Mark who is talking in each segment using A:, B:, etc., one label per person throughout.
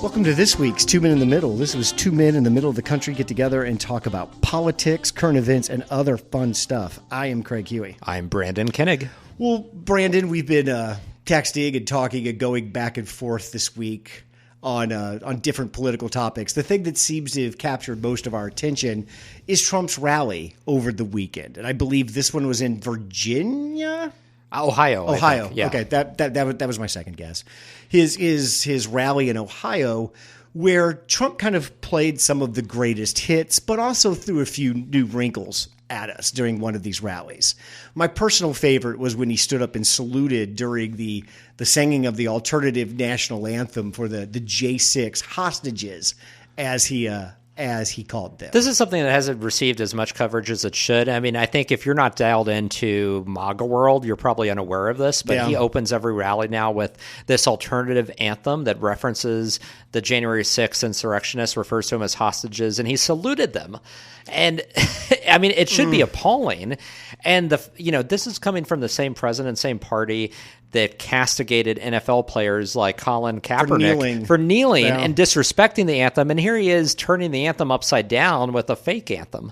A: Welcome to this week's Two Men in the Middle. This was two men in the middle of the country get together and talk about politics, current events, and other fun stuff. I am Craig Huey.
B: I'm Brandon Koenig.
A: Well, Brandon, we've been texting and talking and going back and forth this week on different political topics. The thing that seems to have captured most of our attention is Trump's rally over the weekend. And I believe this one was in Virginia?
B: Ohio.
A: Yeah. Okay, that was my second guess. His rally in Ohio, where Trump kind of played some of the greatest hits, but also threw a few new wrinkles at us during one of these rallies. My personal favorite was when he stood up and saluted during the singing of the alternative national anthem for the J6 hostages, as he called them.
B: This is something that hasn't received as much coverage as it should. I mean, I think if you're not dialed into MAGA world, you're probably unaware of this, but He opens every rally now with this alternative anthem that references the January 6th insurrectionists, refers to them as hostages, and he saluted them. And I mean, it should be appalling. And this is coming from the same president, same party that castigated NFL players like Colin Kaepernick for kneeling and disrespecting the anthem. And here he is turning the anthem upside down with a fake anthem.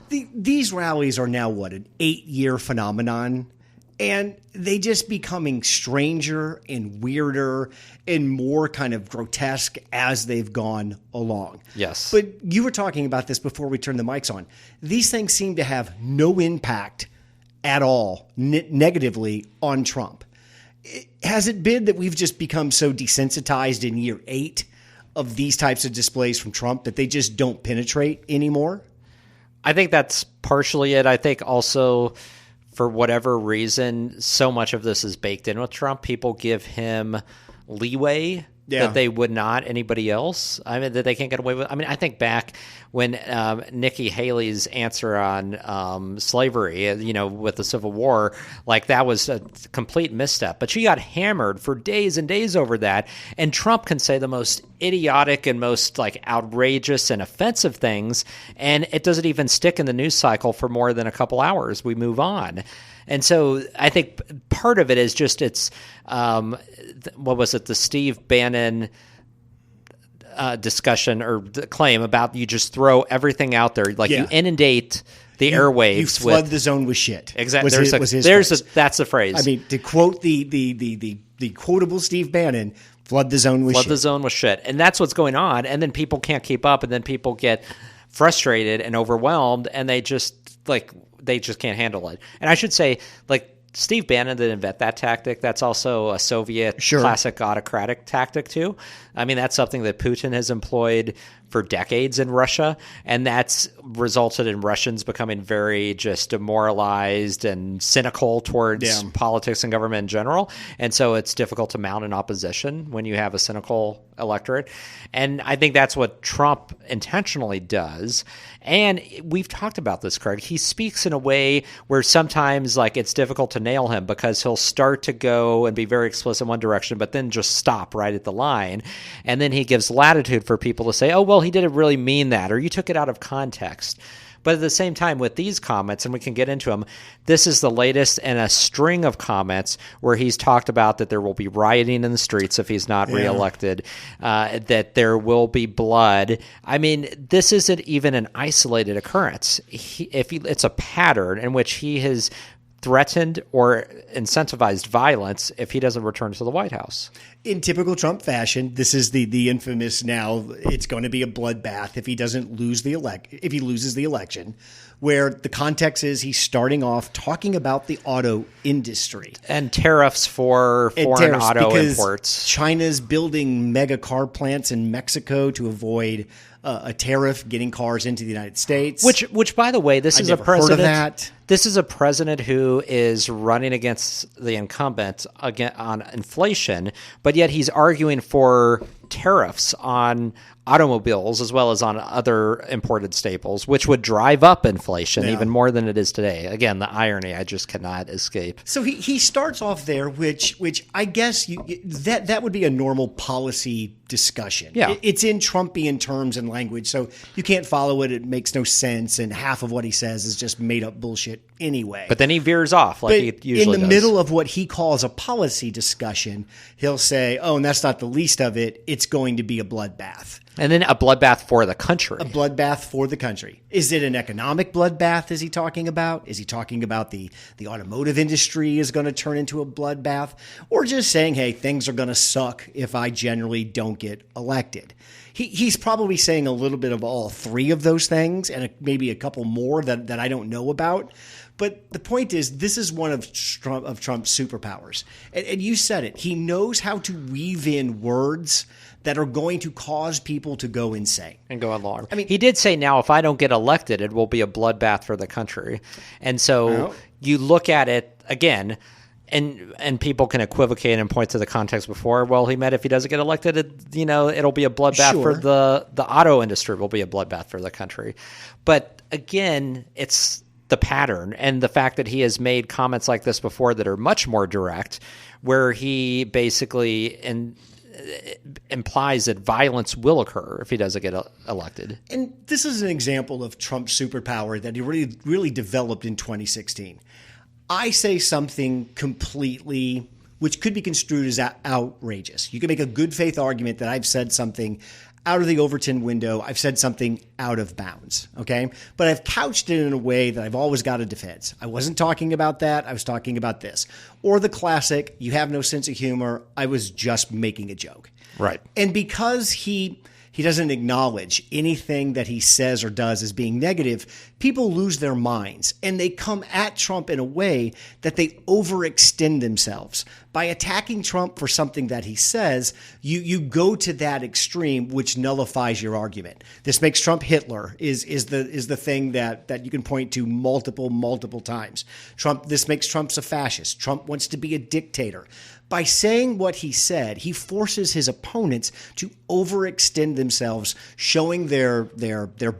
A: These rallies are now, an 8-year phenomenon? And they just becoming stranger and weirder and more kind of grotesque as they've gone along.
B: Yes.
A: But you were talking about this before we turned the mics on. These things seem to have no impact at all negatively on Trump. Has it been that we've just become so desensitized in year 8 of these types of displays from Trump that they just don't penetrate anymore?
B: I think that's partially it. I think also, for whatever reason, so much of this is baked in with Trump. People give him leeway that they would not anybody else. I mean, that they can't get away with. I mean, I think back when Nikki Haley's answer on slavery, with the Civil War, like that was a complete misstep. But she got hammered for days and days over that. And Trump can say the most idiotic and most outrageous and offensive things, and it doesn't even stick in the news cycle for more than a couple hours. We move on. And so I think part of it is just the Steve Bannon discussion or the claim about you just throw everything out there. You inundate the airwaves.
A: You flood the zone with shit.
B: Exactly. That's the phrase.
A: I mean, to quote the quotable Steve Bannon, flood the zone with shit.
B: Flood the zone with shit. And that's what's going on. And then people can't keep up, and then people get frustrated and overwhelmed, and they just can't handle it. And I should say, Steve Bannon didn't invent that tactic. That's also a Soviet classic autocratic tactic too. I mean, that's something that Putin has employed for decades in Russia, and that's resulted in Russians becoming very just demoralized and cynical towards politics and government in general. And so it's difficult to mount an opposition when you have a cynical electorate. And I think that's what Trump intentionally does. And we've talked about this, Craig. He speaks in a way where sometimes it's difficult to nail him, because he'll start to go and be very explicit in one direction, but then just stop right at the line. And then he gives latitude for people to say, oh, well, he didn't really mean that, or you took it out of context. But at the same time, with these comments, and we can get into them, this is the latest in a string of comments where he's talked about that there will be rioting in the streets if he's not reelected, that there will be blood. I mean, this isn't even an isolated occurrence. It's a pattern in which he has threatened or incentivized violence if he doesn't return to the White House.
A: In typical Trump fashion, this is the infamous now, it's going to be a bloodbath if he loses the election, where the context is he's starting off talking about the auto industry.
B: And tariffs for foreign auto imports.
A: China's building mega car plants in Mexico to avoid a tariff getting cars into the United States.
B: Which, by the way, this is a president.
A: Heard of that.
B: This is a president who is running against the incumbent on inflation, but yet he's arguing for tariffs on automobiles as well as on other imported staples, which would drive up inflation even more than it is today. Again, the irony I just cannot escape.
A: So he starts off there, which I guess that would be a normal policy discussion.
B: Yeah.
A: It's in Trumpian terms and language, so you can't follow it. It makes no sense, and half of what he says is just made up bullshit anyway.
B: But then he veers off like he usually
A: in the
B: does.
A: middle of what he calls a policy discussion, he'll say, "Oh, and that's not the least of it. It's going to be a bloodbath."
B: And then a bloodbath for the country.
A: A bloodbath for the country. Is it an economic bloodbath? Is he talking about? Is he talking about the automotive industry is going to turn into a bloodbath, or just saying, "Hey, things are going to suck if I generally don't get elected"? He's probably saying a little bit of all three of those things, and maybe a couple more that I don't know about. But the point is, this is one of Trump's superpowers, and you said it. He knows how to weave in words that are going to cause people to go insane
B: and go along.
A: I mean,
B: he did say, now, if I don't get elected, it will be a bloodbath for the country. And so you look at it again, and people can equivocate and point to the context before. Well, he meant if he doesn't get elected, it'll be a bloodbath for the auto industry. Will be a bloodbath for the country. But again, it's the pattern and the fact that he has made comments like this before that are much more direct, where he basically implies that violence will occur if he doesn't get elected.
A: And this is an example of Trump's superpower that he really developed in 2016. I say something completely, which could be construed as outrageous. You can make a good faith argument that I've said something out of the Overton window. I've said something out of bounds, okay? But I've couched it in a way that I've always got a defense. I wasn't talking about that. I was talking about this. Or the classic, you have no sense of humor. I was just making a joke.
B: Right.
A: And because he doesn't acknowledge anything that he says or does as being negative, people lose their minds and they come at Trump in a way that they overextend themselves. By attacking Trump for something that he says, you go to that extreme, which nullifies your argument. This makes Trump Hitler is the thing that you can point to multiple times. This makes Trump a fascist. Trump wants to be a dictator. By saying what he said, he forces his opponents to overextend themselves, showing their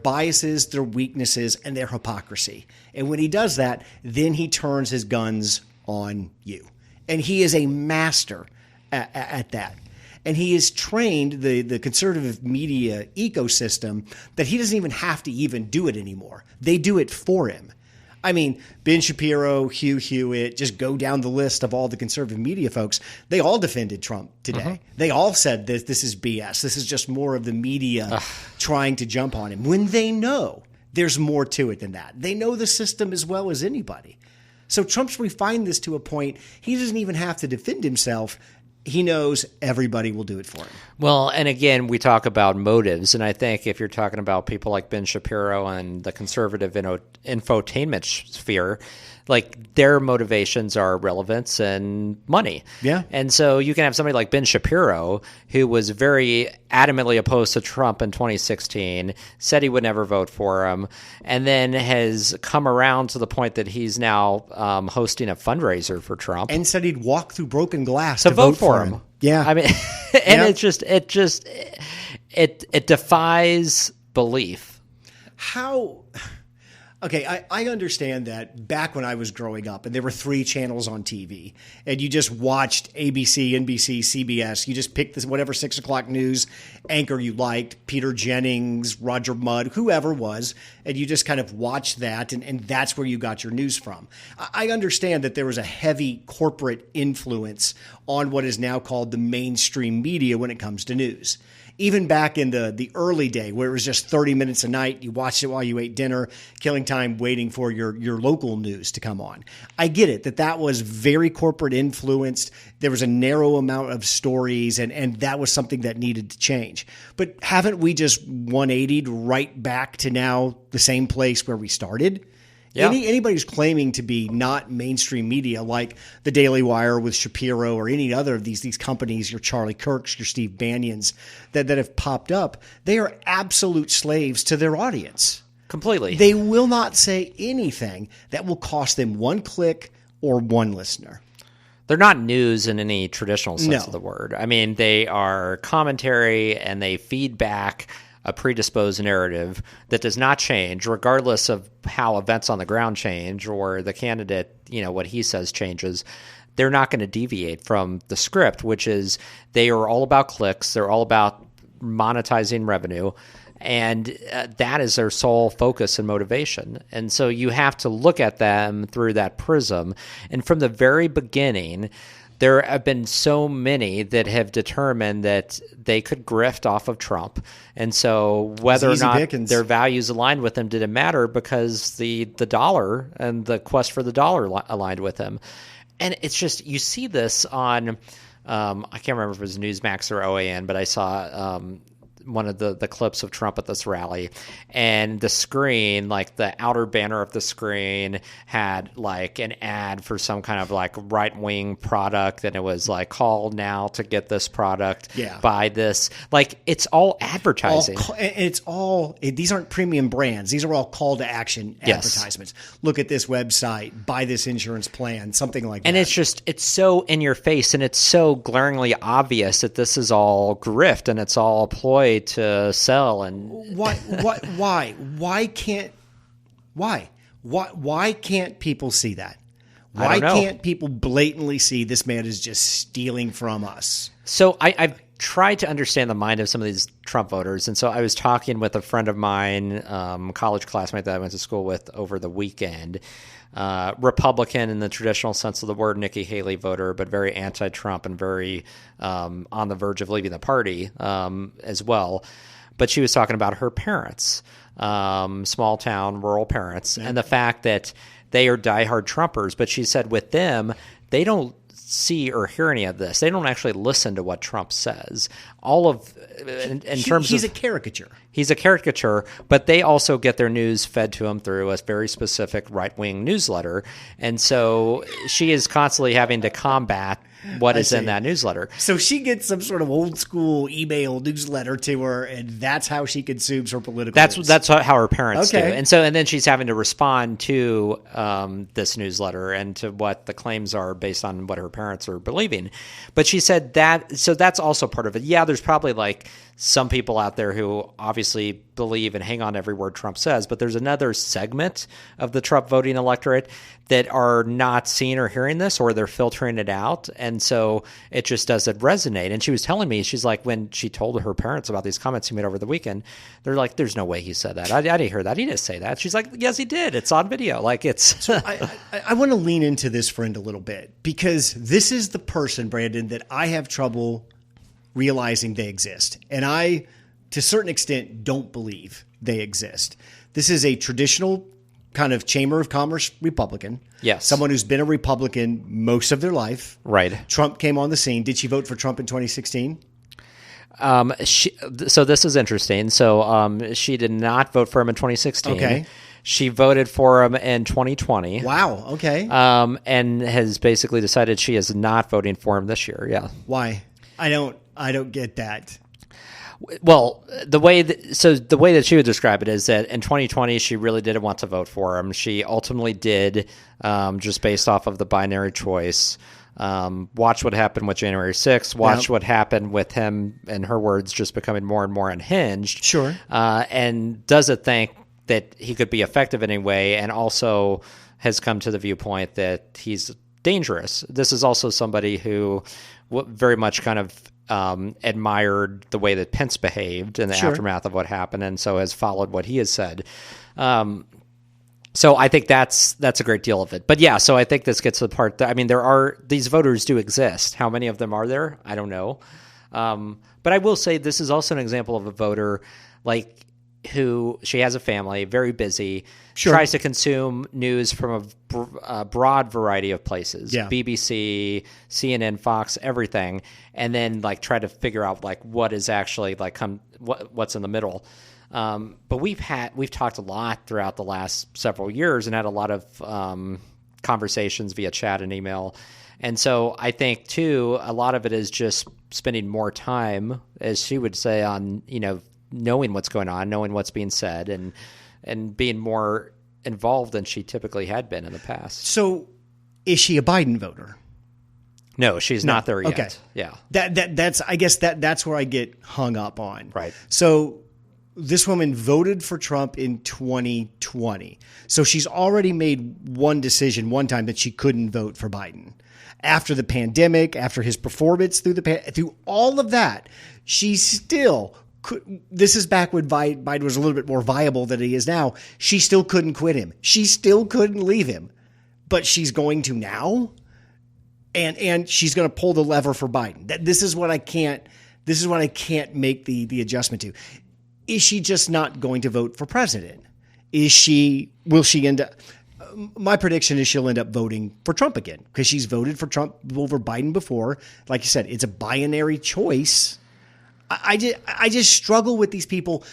A: biases, their weaknesses, and their hypocrisy. And when he does that, then he turns his guns on you. And he is a master at that. And he has trained the conservative media ecosystem that he doesn't even have to even do it anymore. They do it for him. I mean, Ben Shapiro, Hugh Hewitt, just go down the list of all the conservative media folks. They all defended Trump today. Mm-hmm. They all said this is BS. This is just more of the media trying to jump on him when they know there's more to it than that. They know the system as well as anybody. So Trump's refined this to a point he doesn't even have to defend himself. He knows everybody will do it for him.
B: Well, and again, we talk about motives, and I think if you're talking about people like Ben Shapiro and the conservative infotainment sphere, like their motivations are relevance and money.
A: Yeah.
B: And so you can have somebody like Ben Shapiro, who was very adamantly opposed to Trump in 2016, said he would never vote for him, and then has come around to the point that he's now hosting a fundraiser for Trump.
A: And said he'd walk through broken glass to
B: vote for him.
A: Yeah.
B: I mean, and it defies belief.
A: How... Okay, I understand that back when I was growing up and there were 3 channels on TV and you just watched ABC, NBC, CBS. You just picked whatever 6 o'clock news anchor you liked, Peter Jennings, Roger Mudd, whoever was, and you just kind of watched that and that's where you got your news from. I understand that there was a heavy corporate influence on what is now called the mainstream media when it comes to news. Even back in the early day where it was just 30 minutes a night, you watched it while you ate dinner, killing time waiting for your local news to come on. I get it that was very corporate influenced. There was a narrow amount of stories and that was something that needed to change. But haven't we just 180'd right back to now the same place where we started? Yeah. Anybody who's claiming to be not mainstream media like the Daily Wire with Shapiro or any other of these companies, your Charlie Kirks, your Steve Bannons that have popped up, they are absolute slaves to their audience.
B: Completely.
A: They will not say anything that will cost them one click or one listener.
B: They're not news in any traditional sense of the word. I mean, they are commentary and they feed back a predisposed narrative that does not change, regardless of how events on the ground change or the candidate, what he says changes. They're not going to deviate from the script, which is they are all about clicks. They're all about monetizing revenue. And that is their sole focus and motivation. And so you have to look at them through that prism. And from the very beginning, there have been so many that have determined that they could grift off of Trump. And so whether or not their values aligned with him didn't matter because the dollar and the quest for the dollar aligned with him. And it's just, you see this on, I can't remember if it was Newsmax or OAN, but I saw one of the clips of Trump at this rally, and the screen, like the outer banner of the screen had like an ad for some kind of like right-wing product, and it was like, call now to get this product, buy this. Like, it's all advertising.
A: These aren't premium brands. These are all call to action advertisements. Look at this website, buy this insurance plan, something like that.
B: And it's so in your face, and it's so glaringly obvious that this is all grift and it's all a ploy to sell. And
A: why can't people see that? Why can't people blatantly see this man is just stealing from us?
B: So I've tried to understand the mind of some of these Trump voters. And so I was talking with a friend of mine, college classmate that I went to school with over the weekend, Republican in the traditional sense of the word, Nikki Haley voter, but very anti-Trump and very on the verge of leaving the party as well. But she was talking about her parents, small town, rural parents, and the fact that they are diehard Trumpers. But she said with them, they don't see or hear any of this. They don't actually listen to what Trump says.
A: He's a caricature.
B: He's a caricature, but they also get their news fed to them through a very specific right-wing newsletter. And so she is constantly having to combat what is in that newsletter.
A: So she gets some sort of old school email newsletter to her, and that's how she consumes her political news.
B: That's how her parents do. And then she's having to respond to this newsletter and to what the claims are based on what her parents are believing. But she said that's also part of it. Yeah, there's probably like some people out there who obviously believe and hang on to every word Trump says, but there's another segment of the Trump voting electorate that are not seeing or hearing this, or they're filtering it out. And so it just doesn't resonate. And she was telling me, she's like, when she told her parents about these comments he made over the weekend, they're like, there's no way he said that. I didn't hear that. He didn't say that. She's like, yes, he did. It's on video. Like, it's.
A: So I want to lean into this friend a little bit, because this is the person, Brandon, that I have trouble realizing they exist. And I, to a certain extent, don't believe they exist. This is a traditional kind of Chamber of Commerce Republican.
B: Yes.
A: Someone who's been a Republican most of their life.
B: Right.
A: Trump came on the scene. Did she vote for Trump in 2016?
B: So this is interesting. So she did not vote for him in 2016.
A: Okay.
B: She voted for him in 2020.
A: Wow. Okay.
B: And has basically decided she is not voting for him this year. Yeah.
A: Why? I don't get that.
B: Well, the way that she would describe it is that in 2020 she really didn't want to vote for him. She ultimately did, just based off of the binary choice. Watch what happened with January 6th. Watch what happened with him, in her words, just becoming more and more unhinged.
A: Sure.
B: And doesn't think that he could be effective in any way, and also has come to the viewpoint that he's dangerous. This is also somebody who very much kind of admired the way that Pence behaved in the aftermath of what happened, and so has followed what he has said. So I think that's a great deal of it. But yeah, so I think this gets to the part that, I mean, these voters do exist. How many of them are there? I don't know. But I will say this is also an example of a voter like who, she has a family, very busy, tries to consume news from a broad variety of places, BBC, CNN, Fox, everything, and then like try to figure out like what is actually like what's in the middle. But we've talked a lot throughout the last several years and had a lot of conversations via chat and email. And so I think too, a lot of it is just spending more time, as she would say, on, knowing what's going on, knowing what's being said, and being more involved than she typically had been in the past.
A: So is she a Biden voter?
B: No, she's not there yet.
A: Okay.
B: Yeah.
A: That's I guess that's where I get hung up on.
B: Right.
A: So this woman voted for Trump in 2020. So she's already made one decision one time that she couldn't vote for Biden. After the pandemic, after his performance through all of that, she still could. This is back when Biden was a little bit more viable than he is now. She still couldn't quit him. She still couldn't leave him, but she's going to now, and she's going to pull the lever for Biden. This is what I can't make the adjustment to. Is she just not going to vote for president? Will she end up? My prediction is she'll end up voting for Trump again because she's voted for Trump over Biden before. Like you said, it's a binary choice. I just struggle with these people.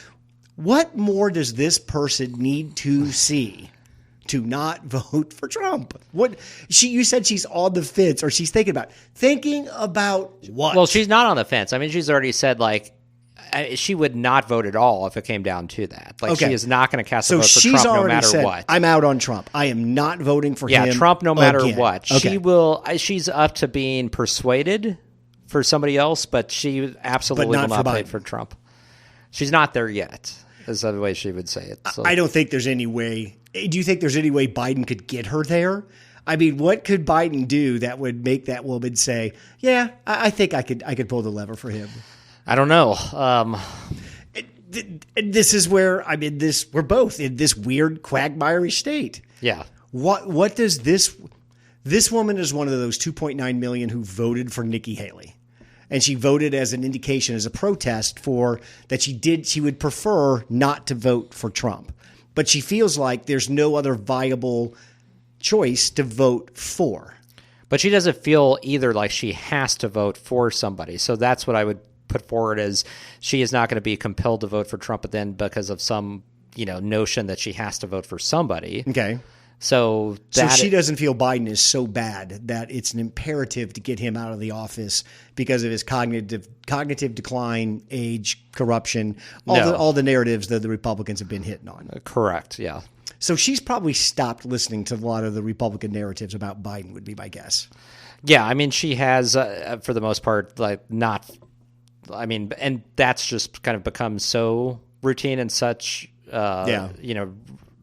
A: What more does this person need to see to not vote for Trump? You said she's on the fence, or she's thinking about what?
B: Well, she's not on the fence. I mean, she's already said she would not vote at all if it came down to that. She is not going to cast a vote for Trump no matter what.
A: I'm out on Trump. I am not voting for him.
B: Yeah, Trump no matter what.
A: Okay.
B: She's up to being persuaded for somebody else, but she absolutely will not vote for Trump. She's not there yet, is the way she would say it. So.
A: I don't think there's any way. Do you think there's any way Biden could get her there? I mean, what could Biden do that would make that woman say, yeah, I think I could pull the lever for him?
B: I don't know.
A: This is where we're both in this weird quagmire state.
B: Yeah.
A: What does this woman is one of those 2.9 million who voted for Nikki Haley, and she voted as an indication, as a protest for that she would prefer not to vote for Trump, but she feels like there's no other viable choice to vote for.
B: But she doesn't feel either like she has to vote for somebody. So that's what I would put forward as she is not going to be compelled to vote for Trump, but then because of some, notion that she has to vote for somebody.
A: Okay.
B: So
A: she doesn't feel Biden is so bad that it's an imperative to get him out of the office because of his cognitive decline, age, corruption, all the narratives that the Republicans have been hitting on.
B: Correct. Yeah.
A: So she's probably stopped listening to a lot of the Republican narratives about Biden, would be my guess.
B: Yeah. I mean, she has, for the most part, and that's just kind of become so routine and such,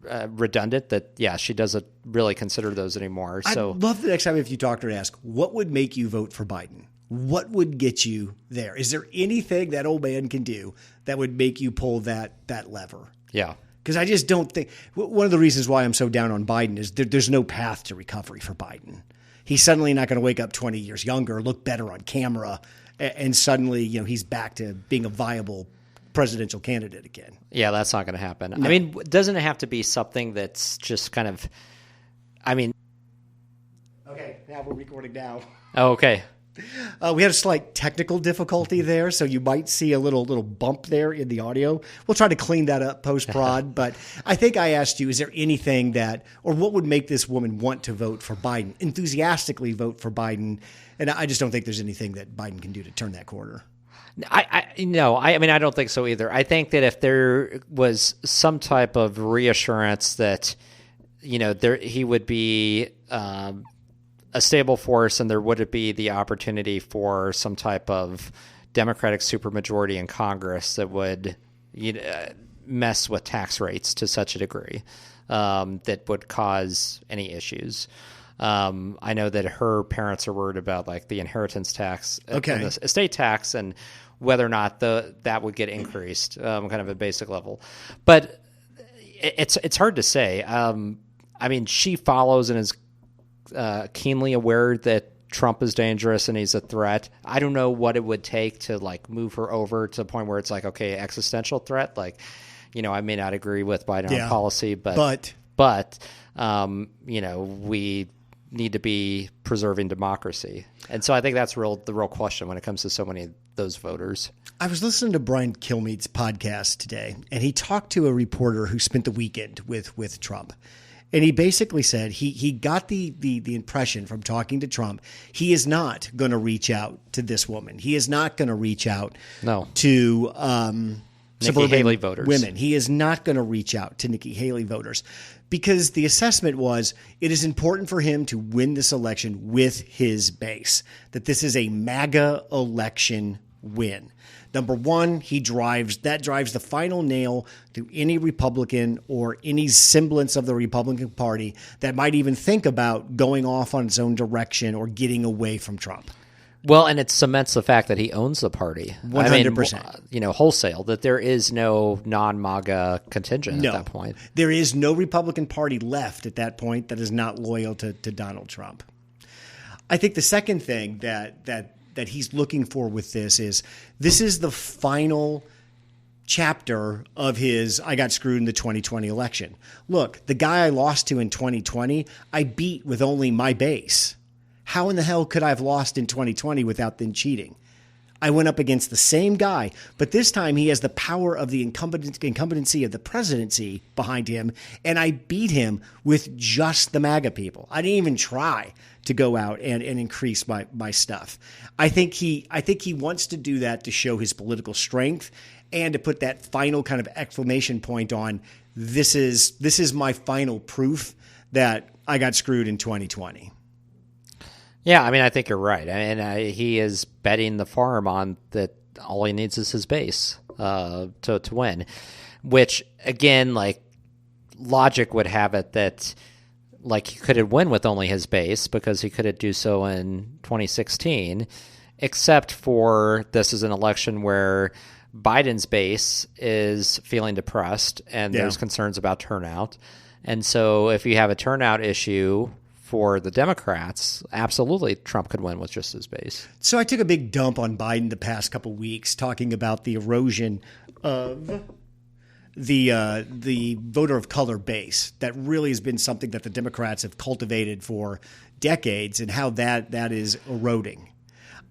B: redundant that, she doesn't really consider those anymore. So
A: I'd love the next time if you talk to her to ask, what would make you vote for Biden? What would get you there? Is there anything that old man can do that would make you pull that lever?
B: Yeah.
A: Because I just don't think – one of the reasons why I'm so down on Biden is there's no path to recovery for Biden. He's suddenly not going to wake up 20 years younger, look better on camera, and suddenly he's back to being a viable presidential candidate again.
B: Yeah, that's not going to happen.
A: No.
B: I mean, doesn't it have to be something that's just kind of – Okay,
A: now we're recording now.
B: Oh, okay.
A: We had a slight technical difficulty there, so you might see a little bump there in the audio. We'll try to clean that up post-prod, but I think I asked you, is there anything or what would make this woman want to vote for Biden, enthusiastically vote for Biden? And I just don't think there's anything that Biden can do to turn that corner.
B: I don't think so either. I think that if there was some type of reassurance that, he would be a stable force, and there would be the opportunity for some type of Democratic supermajority in Congress that would mess with tax rates to such a degree that would cause any issues. I know that her parents are worried about the inheritance tax and the estate tax and whether or not that would get increased, kind of a basic level. But it's hard to say. She follows and is keenly aware that Trump is dangerous and he's a threat. I don't know what it would take to move her over to the point where it's existential threat. I may not agree with Biden on policy, but we need to be preserving democracy. And so I think that's the real question when it comes to so many of those voters. I
A: was listening to Brian Kilmeade's podcast today, and he talked to a reporter who spent the weekend with Trump. And he basically said he got the impression from talking to Trump, he is not going to reach out to this woman. He is not going to reach out to
B: Nikki Haley voters.
A: Women. He is not going to reach out to Nikki Haley voters because the assessment was it is important for him to win this election with his base, that this is a MAGA election win. Number one, drives the final nail to any Republican or any semblance of the Republican Party that might even think about going off on its own direction or getting away from Trump.
B: Well, and it cements the fact that he owns the party.
A: 100%.
B: Wholesale, that there is no non-MAGA contingent at that point.
A: There is no Republican Party left at that point that is not loyal to Donald Trump. I think the second thing that he's looking for with this is the final chapter of his I got screwed in the 2020 election. Look, the guy I lost to in 2020, I beat with only my base. How in the hell could I have lost in 2020 without them cheating? I went up against the same guy, but this time he has the power of the incumbency of the presidency behind him, and I beat him with just the MAGA people. I didn't even try to go out and increase my stuff. I think he wants to do that to show his political strength and to put that final kind of exclamation point on this is my final proof that I got screwed in 2020.
B: Yeah, I mean, I think you're right. And he is betting the farm on that all he needs is his base to win, which, again, like, logic would have it that, like, he could win with only his base because he couldn't do so in 2016, except for this is an election where Biden's base is feeling depressed and there's concerns about turnout. And so if you have a turnout issue for the Democrats, absolutely Trump could win with just his base.
A: So I took a big dump on Biden the past couple weeks talking about the erosion of the voter of color base that really has been something that the Democrats have cultivated for decades and how that is eroding.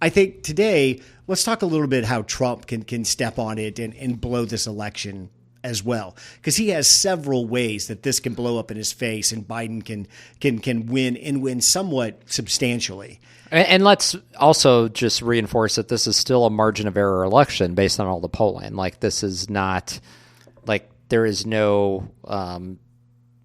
A: I think today, let's talk a little bit how Trump can step on it and blow this election as well, because he has several ways that this can blow up in his face and Biden can win and win somewhat substantially.
B: And let's also just reinforce that this is still a margin of error election based on all the polling. Like, this is not like there is no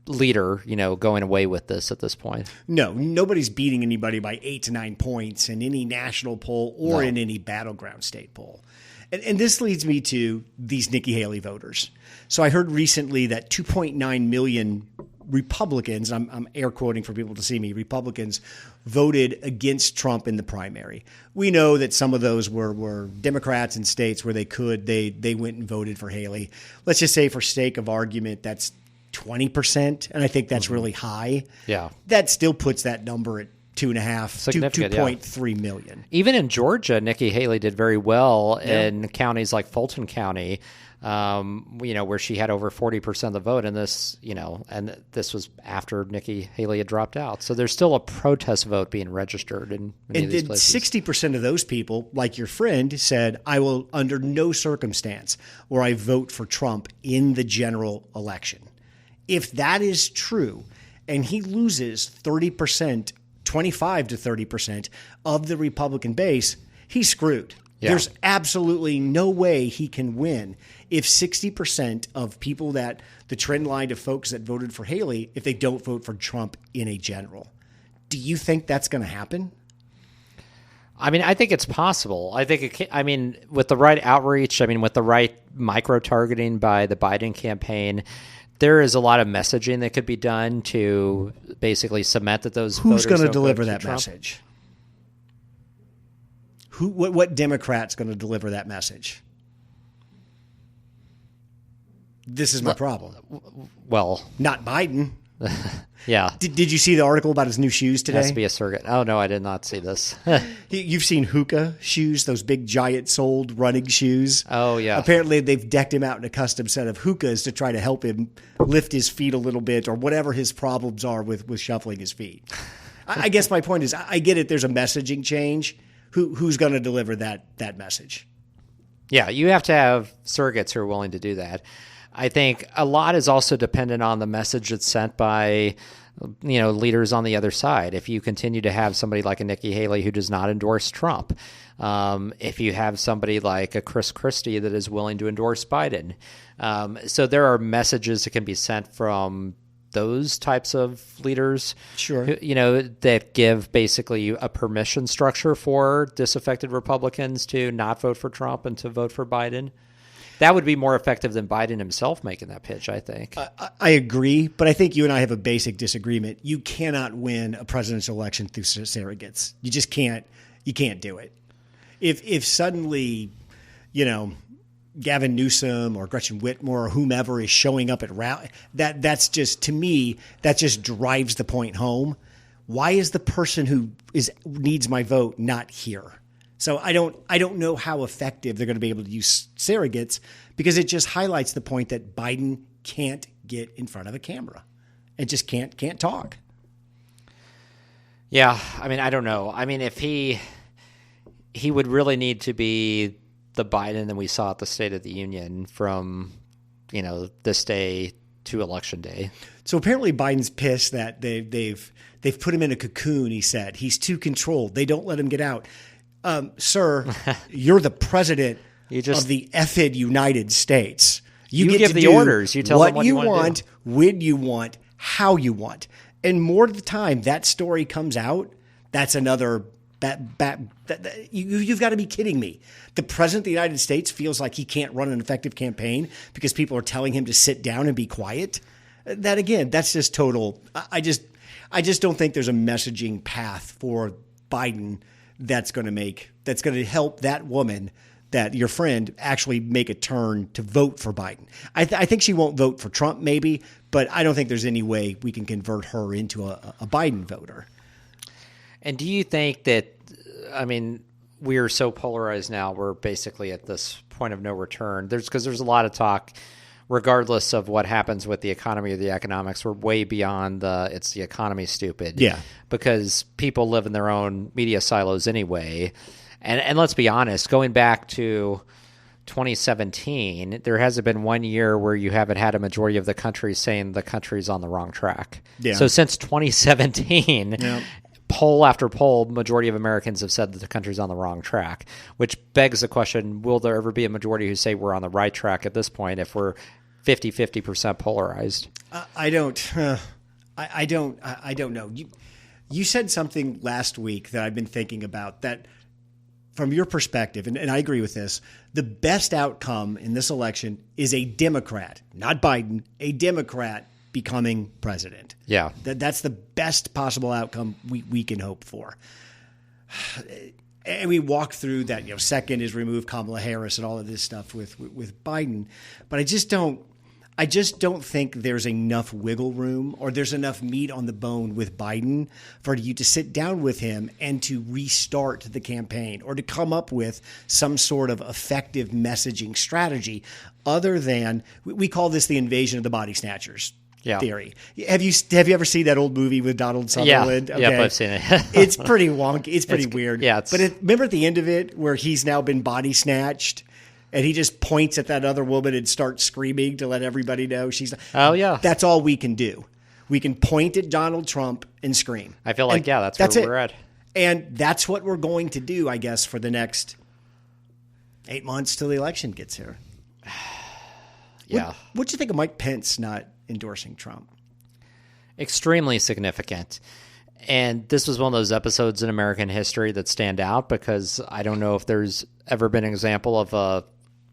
B: leader, going away with this at this point.
A: No, nobody's beating anybody by 8 to 9 points in any national poll or in any battleground state poll. And this leads me to these Nikki Haley voters. So I heard recently that 2.9 million Republicans, I'm air quoting for people to see me, Republicans voted against Trump in the primary. We know that some of those were Democrats in states where they went and voted for Haley. Let's just say for sake of argument, that's 20%. And I think that's really high.
B: Yeah.
A: That still puts that number at 2.3 million.
B: Even in Georgia, Nikki Haley did very well in counties like Fulton County, where she had over 40% of the vote. And this was after Nikki Haley had dropped out. So there's still a protest vote being registered in many of these places.
A: 60% of those people, like your friend, said, I will under no circumstance will I vote for Trump in the general election. If that is true, and he loses 30%, 25 to 30% of the Republican base, he's screwed. Yeah. There's absolutely no way he can win if 60% of people that the trend line of folks that voted for Haley, if they don't vote for Trump in a general. Do you think that's going to happen?
B: I mean, I think it's possible. I think with the right outreach, with the right micro-targeting by the Biden campaign, there is a lot of messaging that could be done to basically cement that those
A: Who's
B: voters
A: going to deliver that
B: Trump.
A: message? What Democrat's going to deliver that message? This is my problem.
B: Well,
A: not Biden.
B: Yeah.
A: Did you see the article about his new shoes today?
B: It has to be a surrogate. Oh, no, I did not see this.
A: You've seen Hoka shoes, those big giant-soled running shoes.
B: Oh, yeah.
A: Apparently, they've decked him out in a custom set of Hokas to try to help him lift his feet a little bit or whatever his problems are with shuffling his feet. I guess my point is, I get it. There's a messaging change. Who's going to deliver that message?
B: Yeah, you have to have surrogates who are willing to do that. I think a lot is also dependent on the message that's sent by, leaders on the other side. If you continue to have somebody like a Nikki Haley who does not endorse Trump, if you have somebody like a Chris Christie that is willing to endorse Biden. So there are messages that can be sent from those types of leaders,
A: Sure.
B: that give basically a permission structure for disaffected Republicans to not vote for Trump and to vote for Biden. That would be more effective than Biden himself making that pitch, I think.
A: I agree, but I think you and I have a basic disagreement. You cannot win a presidential election through surrogates. You just can't. You can't do it. If suddenly, Gavin Newsom or Gretchen Whitmer or whomever is showing up at rally, that's just, to me, that just drives the point home. Why is the person who needs my vote not here? So I don't know how effective they're going to be able to use surrogates, because it just highlights the point that Biden can't get in front of a camera and just can't talk.
B: Yeah, I mean, I don't know. I mean, if he would really need to be the Biden that we saw at the State of the Union from, this day to Election Day.
A: So apparently Biden's pissed that they've put him in a cocoon. He said he's too controlled. They don't let him get out. Sir, you're the president of the effed United States. You get
B: give
A: to
B: the
A: do
B: orders. You tell them what you want,
A: when you want, how you want. And more of the time that story comes out, that's another you've got to be kidding me. The president of the United States feels like he can't run an effective campaign because people are telling him to sit down and be quiet. That, again, that's just total. I just don't think there's a messaging path for Biden that's going to help that woman, that your friend, actually make a turn to vote for Biden. I think she won't vote for Trump, maybe, but I don't think there's any way we can convert her into a Biden voter.
B: And do you think that, I mean, we are so polarized now, we're basically at this point of no return. Because there's a lot of talk, regardless of what happens with the economy or the economics, we're way beyond it's the economy stupid.
A: Yeah.
B: Because people live in their own media silos anyway. And let's be honest, going back to 2017, there hasn't been 1 year where you haven't had a majority of the country saying the country's on the wrong track.
A: Yeah.
B: So since 2017,
A: yeah.
B: Poll after poll, majority of Americans have said that the country's on the wrong track, which begs the question, will there ever be a majority who say we're on the right track at this point if we're 50% polarized?
A: I don't know. You said something last week that I've been thinking about, that from your perspective, and I agree with this, the best outcome in this election is a Democrat, not Biden, a Democrat becoming president.
B: Yeah.
A: That's the best possible outcome we can hope for. And we walk through that, second is remove Kamala Harris and all of this stuff with Biden. But I just don't think there's enough wiggle room or there's enough meat on the bone with Biden for you to sit down with him and to restart the campaign or to come up with some sort of effective messaging strategy other than, we call this the invasion of the body snatchers theory. Have you ever seen that old movie with Donald Sutherland?
B: Yeah,
A: okay.
B: I've seen it.
A: It's pretty wonky. It's pretty weird.
B: Yeah,
A: but remember at the end of it where he's now been body snatched? And he just points at that other woman and starts screaming to let everybody know she's.
B: Oh, yeah.
A: That's all we can do. We can point at Donald Trump and scream.
B: I feel like, that's where we're at.
A: And that's what we're going to do, I guess, for the next 8 months till the election gets here.
B: Yeah.
A: What'd you think of Mike Pence not endorsing Trump?
B: Extremely significant. And this was one of those episodes in American history that stand out because I don't know if there's ever been an example of a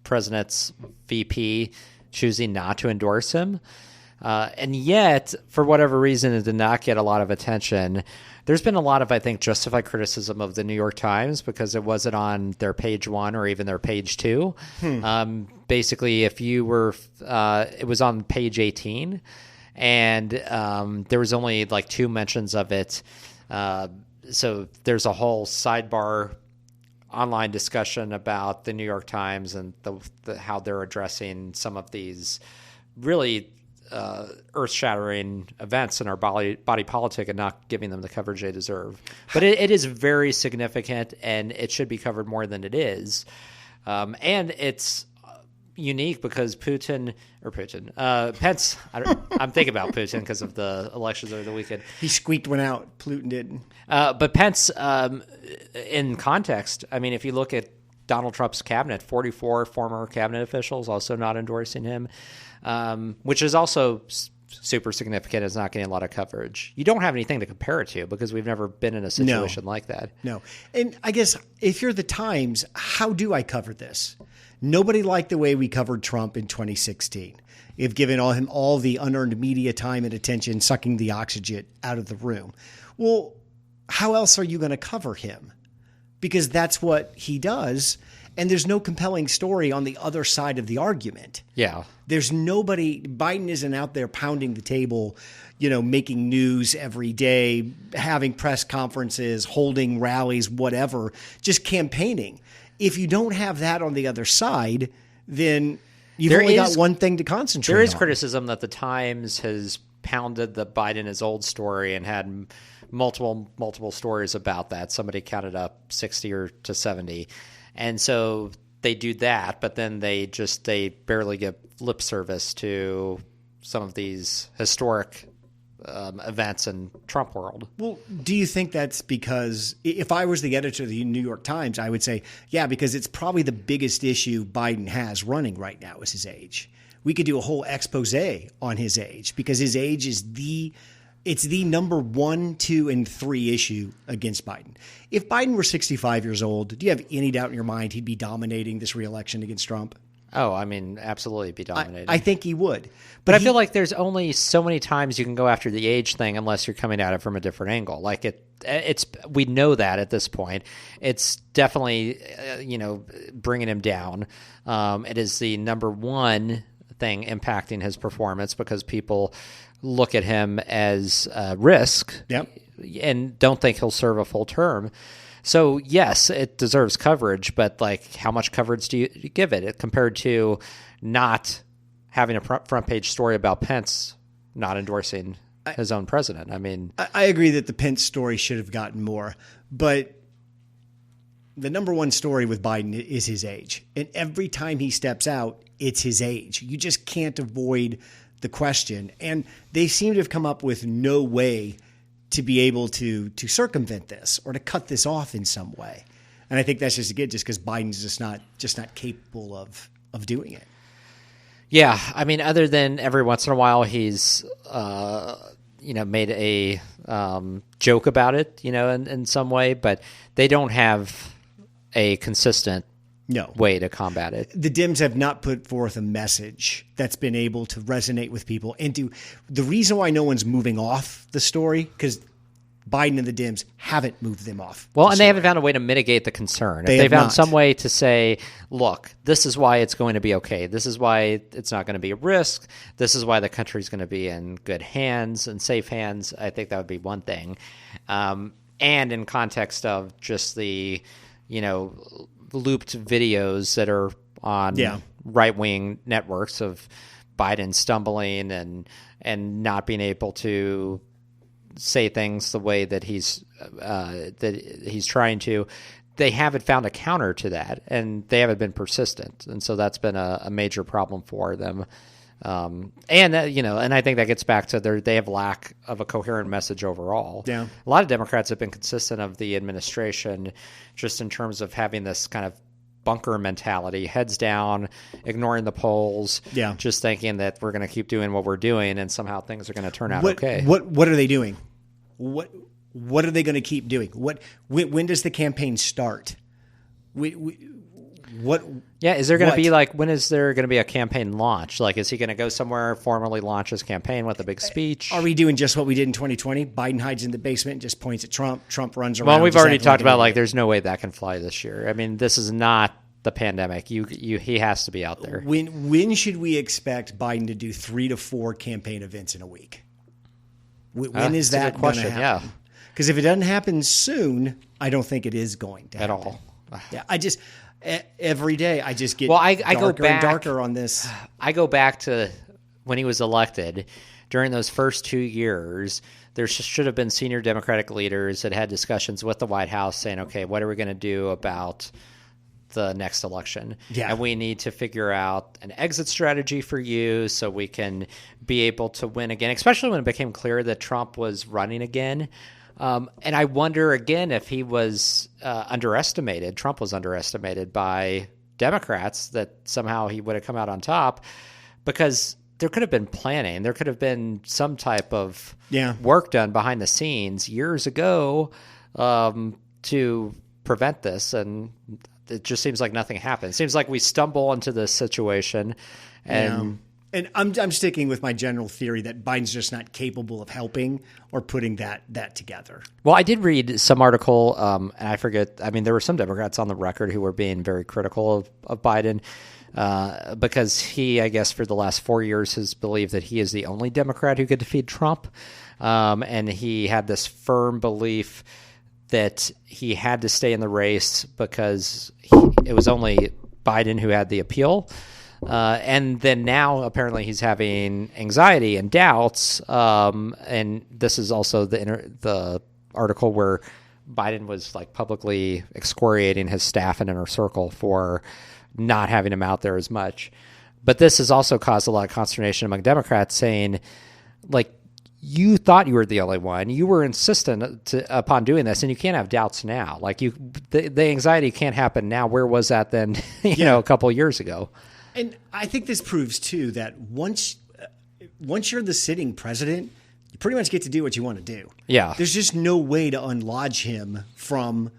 B: president's VP choosing not to endorse him. And yet, for whatever reason, it did not get a lot of attention. There's been a lot of, I think, justified criticism of the New York Times because it wasn't on their page 1 or even their page 2. Basically, if you were, it was on page 18. And there was only like 2 mentions of it. So there's a whole sidebar online discussion about the New York Times and how they're addressing some of these really earth-shattering events in our body politic and not giving them the coverage they deserve. But it is very significant, and it should be covered more than it is. And it's unique because Pence, I'm thinking about Putin because of the elections over the weekend.
A: He squeaked one out. Putin didn't.
B: But Pence, in context, I mean, if you look at Donald Trump's cabinet, 44 former cabinet officials also not endorsing him, which is also super significant. It's not getting a lot of coverage. You don't have anything to compare it to because we've never been in a situation like that.
A: No. And I guess if you're the Times, how do I cover this? Nobody liked the way we covered Trump in 2016. We've given him all the unearned media time and attention, sucking the oxygen out of the room. Well, how else are you going to cover him? Because that's what he does. And there's no compelling story on the other side of the argument.
B: Yeah.
A: There's nobody, Biden isn't out there pounding the table, making news every day, having press conferences, holding rallies, whatever, just campaigning. If you don't have that on the other side, then you've only got one thing to concentrate on.
B: There is criticism that the Times has pounded the Biden is old story and had multiple stories about that. Somebody counted up 60 or to 70. And so they do that, but then they barely give lip service to some of these historic events in Trump world.
A: Well, do you think that's because if I was the editor of the New York Times, I would say, yeah, because it's probably the biggest issue Biden has running right now is his age. We could do a whole expose on his age because his age is it's the number 1, 2, and 3 issue against Biden. If Biden were 65 years old, do you have any doubt in your mind he'd be dominating this reelection against Trump?
B: Oh, I mean, absolutely be dominating.
A: I think he would.
B: But I feel like there's only so many times you can go after the age thing unless you're coming at it from a different angle. Like it's we know that at this point. It's definitely, bringing him down. It is the number one thing impacting his performance because people look at him as a risk and don't think he'll serve a full term. So, yes, it deserves coverage, but how much coverage do you give it compared to not having a front page story about Pence not endorsing his own president? I mean,
A: I agree that the Pence story should have gotten more, but the number one story with Biden is his age. And every time he steps out, it's his age. You just can't avoid the question. And they seem to have come up with no way to be able to circumvent this or to cut this off in some way. And I think that's just because Biden's just not capable of doing it.
B: Yeah. I mean, other than every once in a while, he's, made a joke about it, in some way, but they don't have a consistent way to combat it.
A: The Dems have not put forth a message that's been able to resonate with people. And the reason why no one's moving off the story, because Biden and the Dems haven't moved them off.
B: Well, and they haven't found a way to mitigate the concern. If they found some way to say, look, this is why it's going to be okay. This is why it's not going to be a risk. This is why the country's going to be in good hands and safe hands. I think that would be one thing. And in context of just the, looped videos that are on right-wing networks of Biden stumbling and not being able to say things the way that he's trying to. They haven't found a counter to that, and they haven't been persistent, and so that's been a major problem for them. And I think that gets back to they have lack of a coherent message overall.
A: Yeah.
B: A lot of Democrats have been consistent of the administration just in terms of having this kind of bunker mentality, heads down, ignoring the polls, just thinking that we're going to keep doing what we're doing and somehow things are going to turn out okay.
A: What are they doing? What are they going to keep doing? When does the campaign start?
B: Is there going to be when is there going to be a campaign launch? Is he going to go somewhere, formally launch his campaign with a big speech?
A: Are we doing just what we did in 2020? Biden hides in the basement and just points at Trump. Trump runs around.
B: Well, we've already talked about there's no way that can fly this year. I mean, this is not the pandemic. He has to be out there.
A: When should we expect Biden to do 3 to 4 campaign events in a week? When is that going to happen?
B: Yeah.
A: Because if it doesn't happen soon, I don't think it is going to happen.
B: At all.
A: Yeah, every day I just get
B: I
A: darker
B: go back,
A: and darker on this.
B: I go back to when he was elected. During those first 2 years, there should have been senior Democratic leaders that had discussions with the White House saying, okay, what are we going to do about the next election?
A: Yeah.
B: And we need to figure out an exit strategy for you so we can be able to win again, especially when it became clear that Trump was running again. And I wonder again if he was underestimated. Trump was underestimated by Democrats, that somehow he would have come out on top, because there could have been planning. There could have been some type of
A: Yeah.
B: work done behind the scenes years ago to prevent this, and it just seems like nothing happened. It seems like we stumble into this situation, and
A: And I'm sticking with my general theory that Biden's just not capable of helping or putting that together.
B: well, I did read some article, and I forget. I mean, there were some Democrats on the record who were being very critical of Biden because he, I guess, for the last 4 years has believed that he is the only Democrat who could defeat Trump, and he had this firm belief that he had to stay in the race because it was only Biden who had the appeal. And then now apparently he's having anxiety and doubts. And this is also the article where Biden was like publicly excoriating his staff and inner circle for not having him out there as much. But this has also caused a lot of consternation among Democrats saying, like, you thought you were the only one. You were insistent upon doing this, and you can't have doubts now. Like the anxiety can't happen now. Where was that then? You know, a couple of years ago.
A: And I think this proves too that once you're the sitting president, you pretty much get to do what you want to do.
B: Yeah.
A: There's just no way to unlodge him from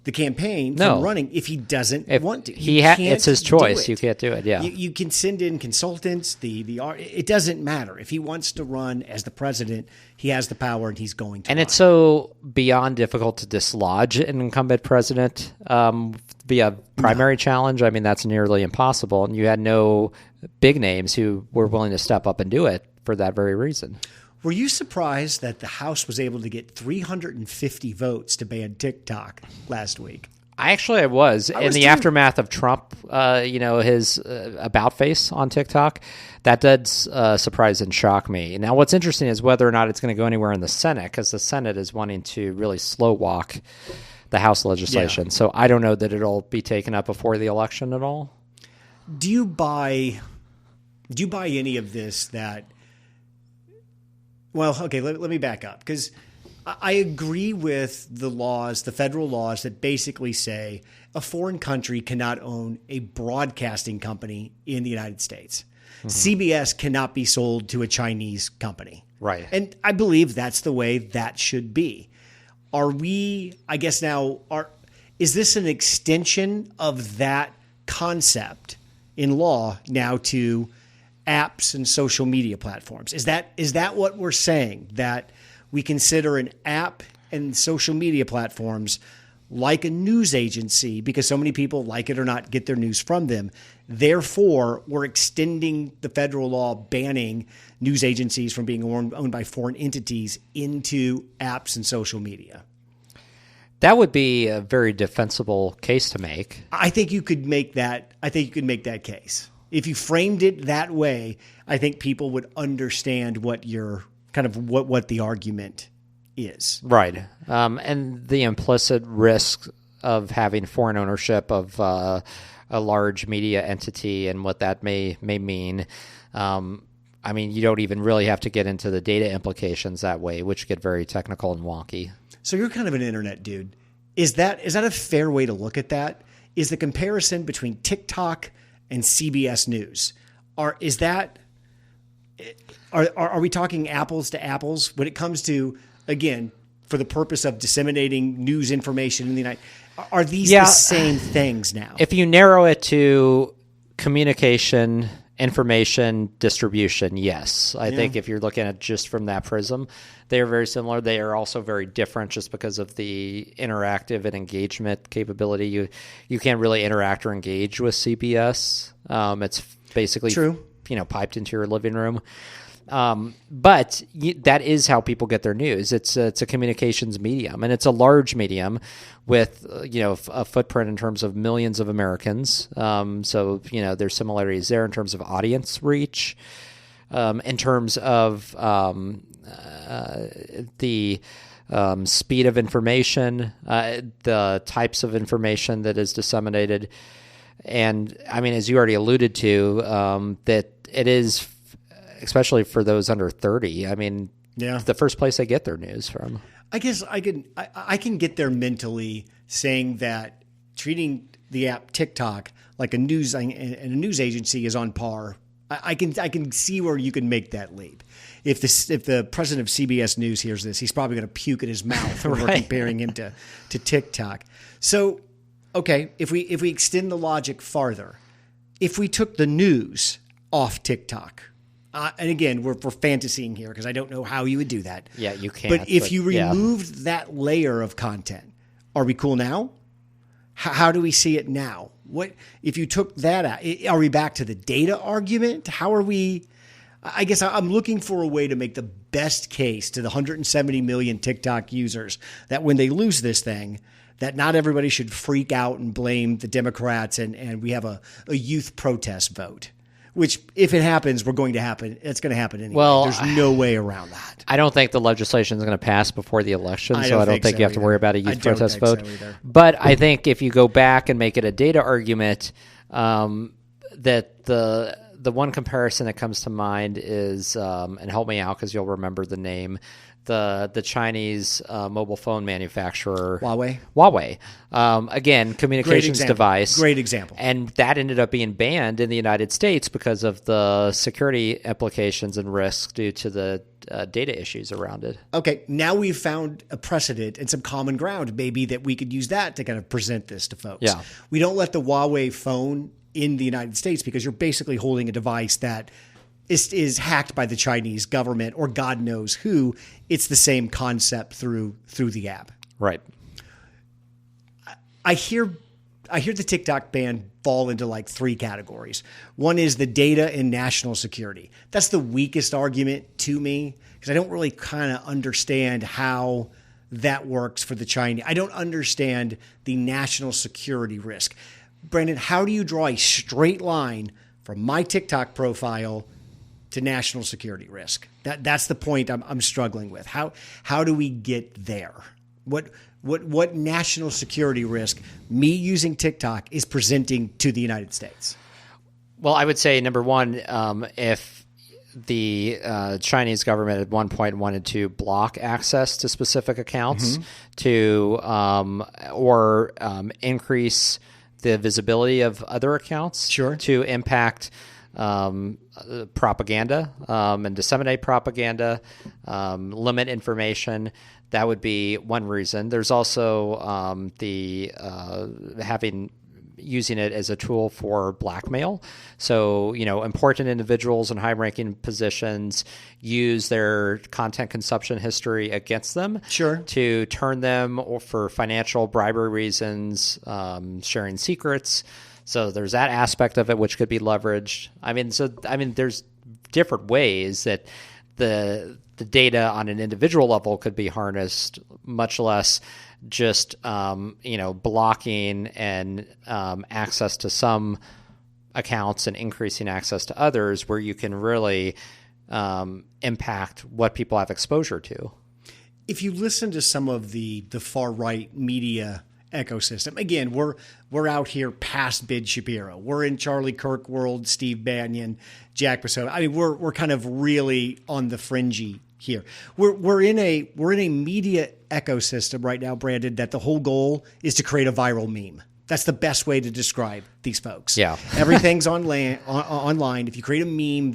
A: the campaign, from running, if he doesn't want to.
B: It's his choice. You can't do it. Yeah.
A: You can send in consultants. It doesn't matter. If he wants to run as the president, he has the power and he's going to.
B: And
A: run.
B: it's so beyond difficult to dislodge an incumbent president via primary challenge. I mean, that's nearly impossible. And you had no big names who were willing to step up and do it for that very reason.
A: Were you surprised that the House was able to get 350 votes to ban TikTok last week?
B: I was. In the
A: too.
B: aftermath of Trump, his about face on TikTok, that did surprise and shock me. Now, what's interesting is whether or not it's going to go anywhere in the Senate, because the Senate is wanting to really slow walk the House legislation. Yeah. So I don't know that it'll be taken up before the election at all.
A: Do you buy any of this that... Well, okay, let me back up, because I agree with the federal laws that basically say a foreign country cannot own a broadcasting company in the United States. Mm-hmm. CBS cannot be sold to a Chinese company.
B: Right.
A: And I believe that's the way that should be. Is this an extension of that concept in law now to apps and social media platforms? Is that what we're saying, that we consider an app and social media platforms like a news agency because so many people, like it or not, get their news from them? Therefore, we're extending the federal law banning news agencies from being owned by foreign entities into apps and social media.
B: That would be a very defensible case to make.
A: I think you could make that. I think you could make that case. If you framed it that way, I think people would understand what what the argument is.
B: Right. And the implicit risk of having foreign ownership of a large media entity and what that may mean. I mean, you don't even really have to get into the data implications that way, which get very technical and wonky.
A: So you're kind of an internet dude. Is that a fair way to look at that? Is the comparison between TikTok and CBS News, are we talking apples to apples when it comes to, again, for the purpose of disseminating news information in the United? Are these the same things now?
B: If you narrow it to communication, information, distribution, yes. I think if you're looking at it just from that prism, they are very similar. They are also very different just because of the interactive and engagement capability. You can't really interact or engage with CBS. It's basically
A: true.
B: Piped into your living room. But that is how people get their news. It's a communications medium, and it's a large medium with a footprint in terms of millions of Americans. So there's similarities there in terms of audience reach, in terms of the speed of information, the types of information that is disseminated, and I mean, as you already alluded to, that it is. Especially for those under 30. I mean, the first place they get their news from.
A: I guess I can get there mentally saying that treating the app TikTok like a news agency is on par I can see where you can make that leap. If the president of CBS News hears this, he's probably going to puke in his mouth when we're comparing him to TikTok. So, okay, if we extend the logic farther, if we took the news off TikTok, and again, we're fantasying here because I don't know how you would do that.
B: Yeah, you can't.
A: But if you removed that layer of content, are we cool now? How do we see it now? What if you took that out? Are we back to the data argument? How are we? I guess I'm looking for a way to make the best case to the 170 million TikTok users that when they lose this thing, that not everybody should freak out and blame the Democrats and we have a youth protest vote. Which, if it happens, it's going to happen anyway.
B: Well,
A: there's no way around that.
B: I don't think the legislation is going to pass before the election, so I don't think you have to worry about a youth protest vote.
A: So
B: but I think if you go back and make it a data argument, that the one comparison that comes to mind is, and help me out because you'll remember the name, the Chinese mobile phone manufacturer
A: Huawei.
B: Again, communications device.
A: Great example.
B: And that ended up being banned in the United States because of the security implications and risks due to the data issues around it.
A: Okay, now we've found a precedent and some common ground, maybe, that we could use that to kind of present this to folks.
B: Yeah.
A: We don't let the Huawei phone in the United States because you're basically holding a device that is hacked by the Chinese government or God knows who. It's the same concept through the app.
B: Right.
A: I hear the TikTok ban fall into like three categories. One is the data and national security. That's the weakest argument to me because I don't really kind of understand how that works for the Chinese. I don't understand the national security risk. Brandon, how do you draw a straight line from my TikTok profile to national security risk? That's the point I'm struggling with. How do we get there? What national security risk me using TikTok is presenting to the United States?
B: Well, I would say number one, if the Chinese government at one point wanted to block access to specific accounts or increase the visibility of other accounts to impact propaganda and disseminate propaganda, limit information. That would be one reason. There's also using it as a tool for blackmail. So, important individuals in high-ranking positions use their content consumption history against them to turn them for financial bribery reasons, sharing secrets. So there's that aspect of it which could be leveraged. There's different ways that the data on an individual level could be harnessed, much less just blocking and access to some accounts and increasing access to others, where you can really impact what people have exposure to.
A: If you listen to some of the far right media ecosystem, again, we're out here past Ben Shapiro. We're in Charlie Kirk world, Steve Bannon, Jack Posobiec. We're kind of really on the fringy here. We're in a media ecosystem right now, Brandon, that the whole goal is to create a viral meme. That's the best way to describe these folks.
B: Yeah.
A: Everything's online. If you create a meme,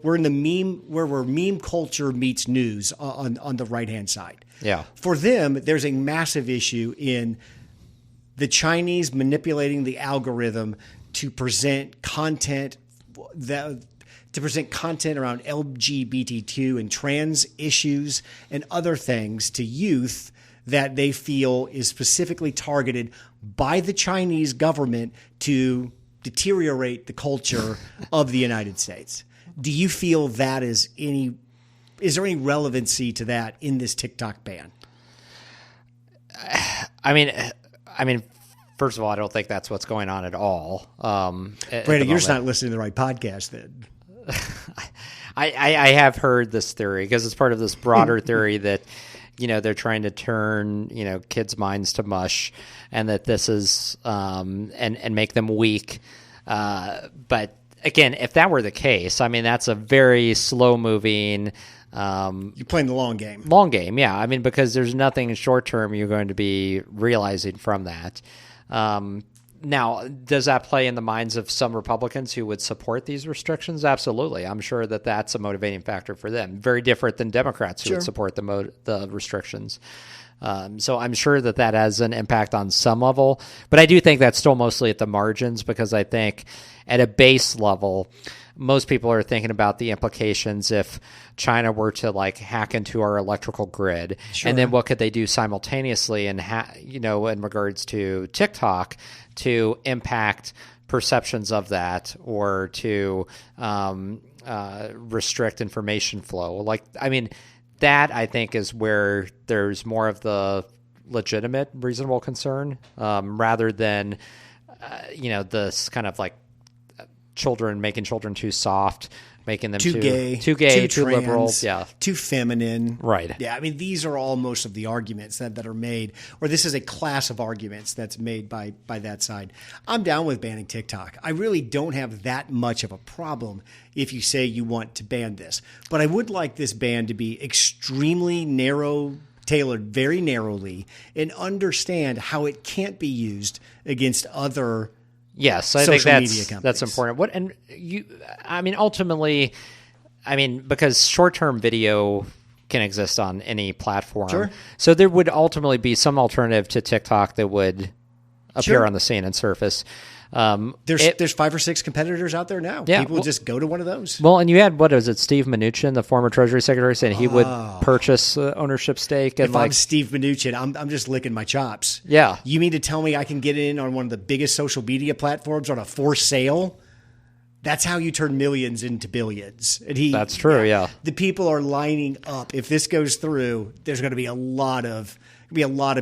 A: we're in the meme where meme culture meets news on the right-hand side.
B: Yeah.
A: For them, there's a massive issue in the Chinese manipulating the algorithm to present content around LGBTQ and trans issues and other things to youth that they feel is specifically targeted by the Chinese government to deteriorate the culture of the United States. Do you feel that is there any relevancy to that in this TikTok ban?
B: I mean, first of all, I don't think that's what's going on at all.
A: Brandon, you're just not listening to the right podcast then.
B: I have heard this theory because it's part of this broader theory that, they're trying to turn, kids' minds to mush, and that this is and make them weak. But again, if that were the case, that's a very slow moving.
A: You're playing the long game.
B: Long game, yeah. Because there's nothing short term you're going to be realizing from that. Now, does that play in the minds of some Republicans who would support these restrictions? Absolutely. I'm sure that that's a motivating factor for them. Very different than Democrats who would support the restrictions. So I'm sure that that has an impact on some level, but I do think that's still mostly at the margins, because I think at a base level, most people are thinking about the implications if China were to like hack into our electrical grid, and then what could they do simultaneously, and in regards to TikTok, to impact perceptions of that, or to restrict information flow. Like, I mean, that I think is where there's more of the legitimate, reasonable concern, rather than this kind of like making children too soft, making them too gay, too trans,
A: liberal, too feminine.
B: Right.
A: Yeah, I mean, these are all most of the arguments that are made, or this is a class of arguments that's made by that side. I'm down with banning TikTok. I really don't have that much of a problem if you say you want to ban this. But I would like this ban to be extremely narrow, tailored very narrowly, and understand how it can't be used against other
B: Yes, I think that's important. Ultimately, because short-term video can exist on any platform.
A: Sure.
B: So there would ultimately be some alternative to TikTok that would appear on the scene and surface.
A: There's 5 or 6 competitors out there now.
B: Yeah,
A: People just go to one of those.
B: Well, and you had, Steve Mnuchin, the former Treasury Secretary, saying he would purchase ownership stake. And
A: if I'm Steve Mnuchin, I'm just licking my chops.
B: Yeah.
A: You mean to tell me I can get in on one of the biggest social media platforms on a for sale? That's how you turn millions into billions. And
B: that's true, yeah.
A: The people are lining up. If this goes through, there's going to be a lot of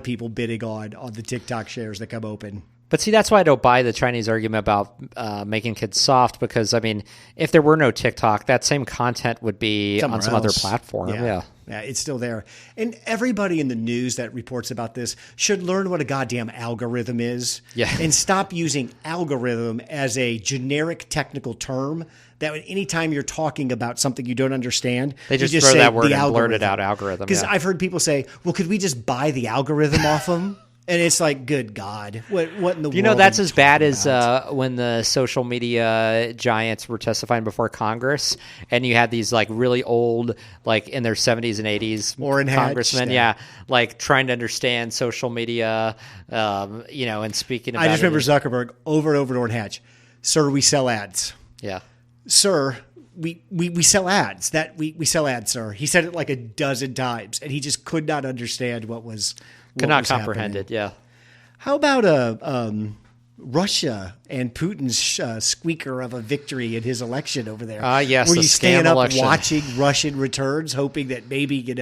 A: people bidding on the TikTok shares that come open.
B: But see, that's why I don't buy the Chinese argument about making kids soft, because, if there were no TikTok, that same content would be on some other platform. Yeah,
A: it's still there. And everybody in the news that reports about this should learn what a goddamn algorithm is, and stop using algorithm as a generic technical term that anytime you're talking about something you don't understand,
B: they just throw that word and blurt it out, algorithm.
A: Because I've heard people say, well, could we just buy the algorithm off them? And it's like, good God, what in the world?
B: That's as bad as when the social media giants were testifying before Congress, and you had these like really old, like in their 70s and 80s congressmen, trying to understand social media, and speaking about
A: I just remember Zuckerberg over and over to Orrin Hatch. Sir, we sell ads.
B: Yeah.
A: Sir, we sell ads. We sell ads, sir. He said it like a dozen times, and he just could not understand what was
B: could not comprehend it. Yeah.
A: How about Russia and Putin's squeaker of a victory in his election over there?
B: Yes,
A: were you staying up
B: election.
A: watching Russian returns, hoping that maybe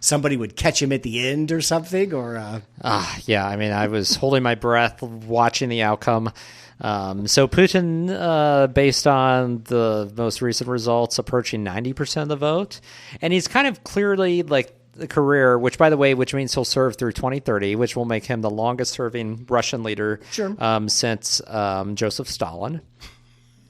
A: somebody would catch him at the end or something? Or
B: I was holding my breath, watching the outcome. So Putin, based on the most recent results, approaching 90% of the vote, and he's kind of clearly like the career, which means he'll serve through 2030, which will make him the longest serving Russian leader since Joseph Stalin.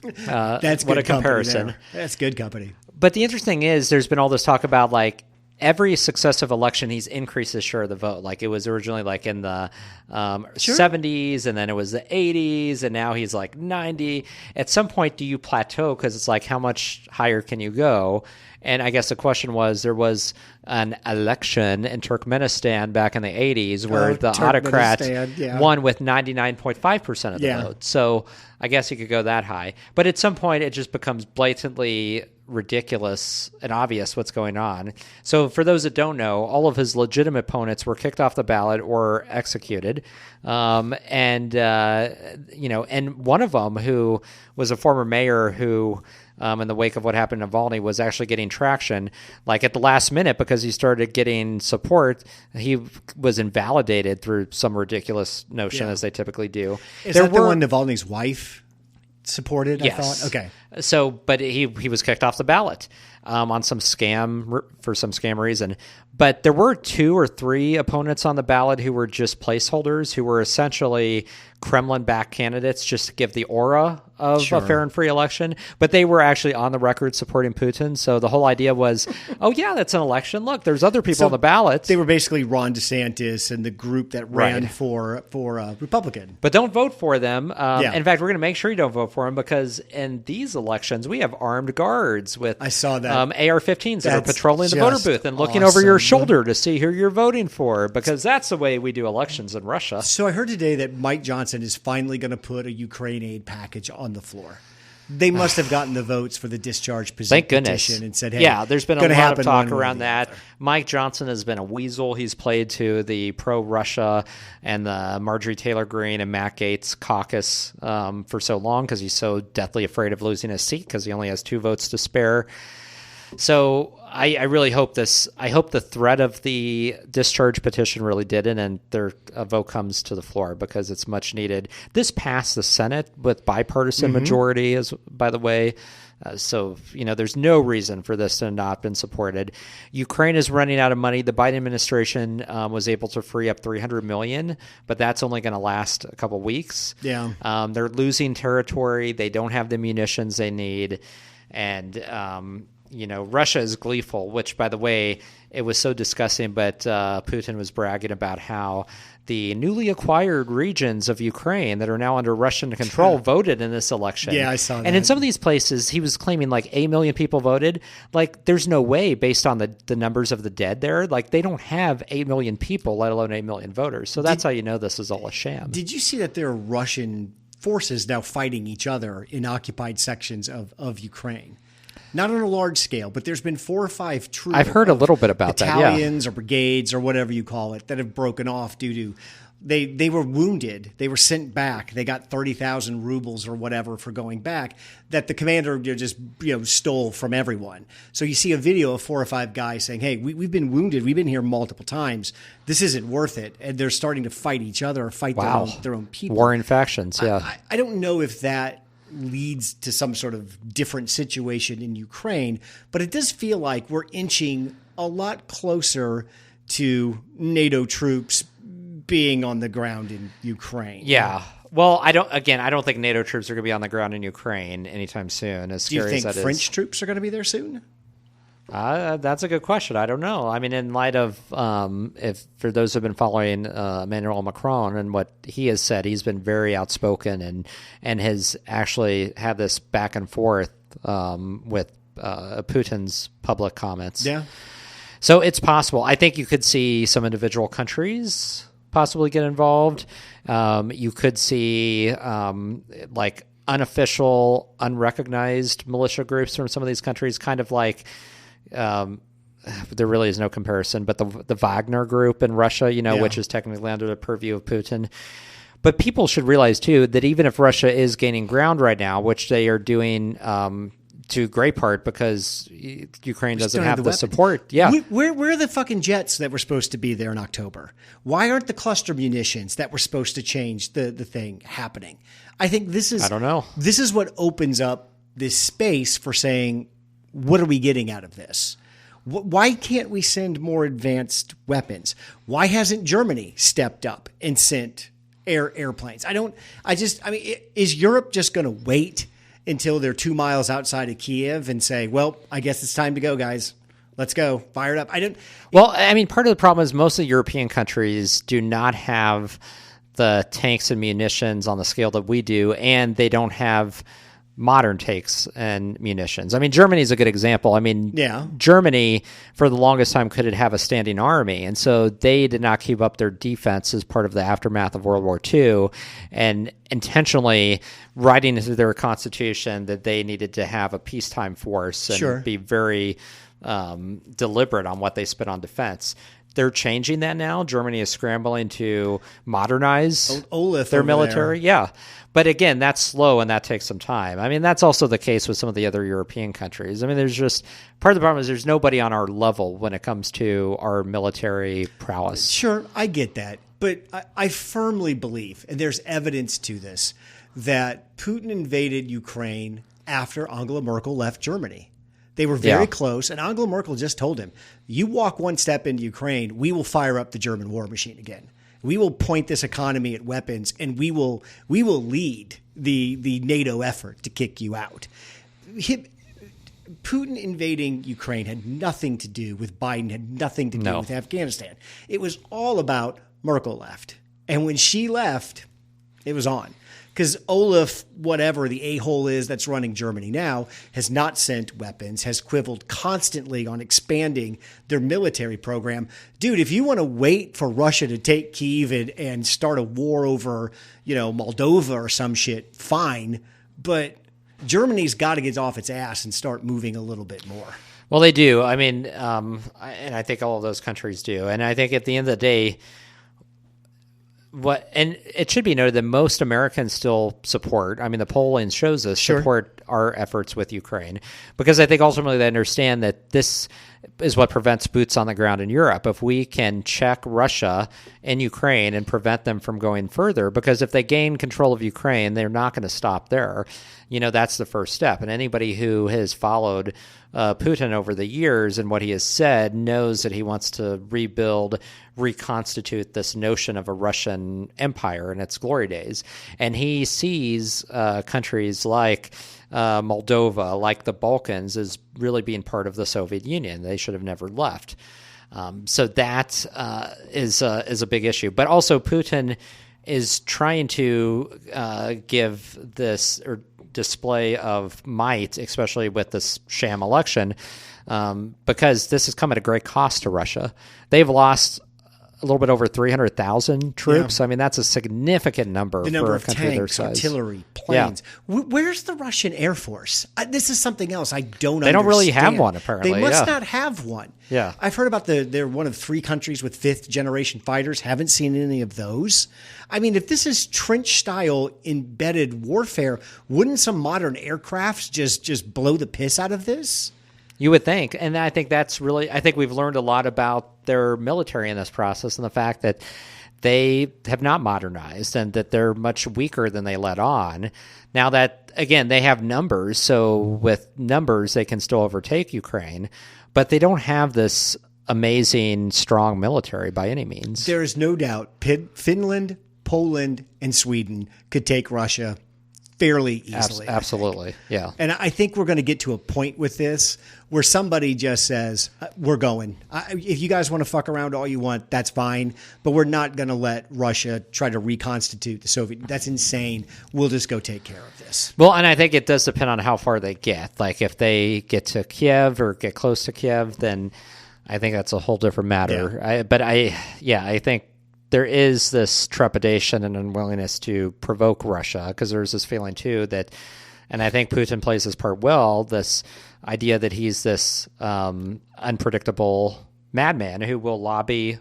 A: That's
B: what
A: good
B: a comparison.
A: That's good company.
B: But the interesting is there's been all this talk about like every successive election, he's increased his share of the vote. Like it was originally like in the 70s, and then it was the 80s, and now he's like 90. At some point, do you plateau? Because it's like, how much higher can you go? And I guess the question was, there was an election in Turkmenistan back in the 80s where the autocrat won with 99.5% of the vote. So I guess you could go that high. But at some point, it just becomes blatantly ridiculous and obvious what's going on. So for those that don't know, all of his legitimate opponents were kicked off the ballot or executed. And one of them, who was a former mayor who, in the wake of what happened in Navalny, was actually getting traction, like at the last minute, because he started getting support. He was invalidated through some ridiculous notion, as they typically do.
A: Is that the one Navalny's wife supported?
B: Yes.
A: I thought? Okay.
B: So, but he was kicked off the ballot on some scam for some scam reason. But there were 2 or 3 opponents on the ballot who were just placeholders, who were essentially Kremlin-backed candidates just to give the aura of a fair and free election. But they were actually on the record supporting Putin. So the whole idea was, oh, yeah, that's an election. Look, there's other people on the ballot.
A: They were basically Ron DeSantis and the group that ran for Republican.
B: But don't vote for them. In fact, we're going to make sure you don't vote for them because in these elections, we have armed guards with
A: I saw that.
B: AR-15s that are patrolling the voter booth and looking over your shoulder to see who you're voting for, because that's the way we do elections in Russia.
A: So I heard today that Mike Johnson is finally going to put a Ukraine aid package on the floor. They must have gotten the votes for the discharge
B: Thank goodness.
A: petition and said, hey,
B: yeah, there's been a lot of talk around that.
A: Other.
B: Mike Johnson has been a weasel. He's played to the pro-Russia and the Marjorie Taylor Greene and Matt Gaetz caucus for so long because he's so deathly afraid of losing his seat because he only has 2 votes to spare. So I really hope this. I hope the threat of the discharge petition really did it, and a vote comes to the floor because it's much needed. This passed the Senate with bipartisan majority, as by the way. So there's no reason for this to not have been supported. Ukraine is running out of money. The Biden administration was able to free up $300 million, but that's only going to last a couple weeks.
A: Yeah,
B: they're losing territory. They don't have the munitions they need, and Russia is gleeful, which, by the way, it was so disgusting, but Putin was bragging about how the newly acquired regions of Ukraine that are now under Russian control voted in this election.
A: Yeah, I saw that.
B: And in some of these places, he was claiming like 8 million people voted. Like, there's no way, based on the numbers of the dead there, like they don't have 8 million people, let alone 8 million voters. So that's how you know this is all a sham.
A: Did you see that there are Russian forces now fighting each other in occupied sections of Ukraine? Not on a large scale, but there's been 4 or 5 troops.
B: I've heard a little bit about
A: battalions or brigades or whatever you call it that have broken off due to they were wounded. They were sent back. They got 30,000 rubles or whatever for going back that the commander just stole from everyone. So you see a video of 4 or 5 guys saying, "Hey, we've been wounded. We've been here multiple times. This isn't worth it." And they're starting to fight each other or fight their own people.
B: Warring factions. Yeah,
A: I don't know if that leads to some sort of different situation in Ukraine, but it does feel like we're inching a lot closer to NATO troops being on the ground in Ukraine.
B: Yeah. Well, I don't think NATO troops are going to be on the ground in Ukraine anytime soon. As scary as that is.
A: Do you think French troops are going to be there soon?
B: That's a good question. I don't know. I mean, in light of if for those who have been following Emmanuel Macron and what he has said, he's been very outspoken and has actually had this back and forth with Putin's public comments.
A: Yeah.
B: So it's possible. I think you could see some individual countries possibly get involved. You could see like unofficial, unrecognized militia groups from some of these countries, kind of like. There really is no comparison, but the Wagner group in Russia, which is technically under the purview of Putin. But people should realize, too, that even if Russia is gaining ground right now, which they are doing to great part because Ukraine doesn't have the support. Yeah.
A: Where are the fucking jets that were supposed to be there in October? Why aren't the cluster munitions that were supposed to change the thing happening? I think I don't know. This is what opens up this space for saying, what are we getting out of this? Why can't we send more advanced weapons? Why hasn't Germany stepped up and sent airplanes? Is Europe just going to wait until they're 2 miles outside of Kiev and say, well, I guess it's time to go, guys. Let's go. Fire it up.
B: Part of the problem is most of the European countries do not have the tanks and munitions on the scale that we do, and they don't have modern tanks and munitions. I mean, Germany is a good example. I mean, Germany, for the longest time, couldn't have a standing army. And so they did not keep up their defense as part of the aftermath of World War II and intentionally writing into their constitution that they needed to have a peacetime force and be very deliberate on what they spent on defense. They're changing that now. Germany is scrambling to modernize their military. Yeah. But again, that's slow and that takes some time. I mean, that's also the case with some of the other European countries. I mean, there's just part of the problem is there's nobody on our level when it comes to our military prowess.
A: Sure, I get that. But I firmly believe, and there's evidence to this, that Putin invaded Ukraine after Angela Merkel left Germany. They were very close, and Angela Merkel just told him, you walk one step into Ukraine, we will fire up the German war machine again. We will point this economy at weapons, and we will lead the NATO effort to kick you out. Putin invading Ukraine had nothing to do with Biden, had nothing to do with Afghanistan. It was all about Merkel left. And when she left, it was on. Because Olaf, whatever the a-hole is that's running Germany now, has not sent weapons, has quibbled constantly on expanding their military program. Dude, if you want to wait for Russia to take Kyiv and start a war over, Moldova or some shit, fine. But Germany's got to get off its ass and start moving a little bit more.
B: Well, they do. I mean, and I think all of those countries do. And I think at the end of the day, and it should be noted that most Americans still support, the polling shows us, support our efforts with Ukraine, because I think ultimately they understand that this is what prevents boots on the ground in Europe. If we can check Russia and Ukraine and prevent them from going further, because if they gain control of Ukraine, they're not going to stop there. That's the first step. And anybody who has followed Putin over the years and what he has said knows that he wants to reconstitute this notion of a Russian empire in its glory days. And he sees countries like Moldova, like the Balkans, as really being part of the Soviet Union. They should have never left. So that is a big issue. But also Putin is trying to give this or display of might, especially with this sham election, because this has come at a great cost to Russia. They've lost a little bit over 300,000 troops.
A: Yeah.
B: That's a significant number for a country their size.
A: Artillery, planes. Yeah. Where's the Russian Air Force? This is something else I don't understand.
B: They don't really have one, apparently.
A: They must not have one.
B: Yeah.
A: I've heard about they're one of 3 countries with 5th generation fighters. Haven't seen any of those. If this is trench style embedded warfare, wouldn't some modern aircrafts just blow the piss out of this?
B: You would think. And I think I think we've learned a lot about their military in this process and the fact that they have not modernized and that they're much weaker than they let on. Now that, again, they have numbers, so with numbers they can still overtake Ukraine, but they don't have this amazing, strong military by any means.
A: There is no doubt Finland, Poland, and Sweden could take Russia fairly easily.
B: Absolutely, yeah.
A: And I think we're going to get to a point with this where somebody just says, we're going. If you guys want to fuck around all you want, that's fine. But we're not going to let Russia try to reconstitute the Soviet. That's insane. We'll just go take care of this.
B: Well, and I think it does depend on how far they get. Like if they get to Kiev or get close to Kiev, then I think that's a whole different matter. Yeah. I think there is this trepidation and unwillingness to provoke Russia, because there's this feeling too that, and I think Putin plays his part well, this idea that he's this unpredictable madman who will lob a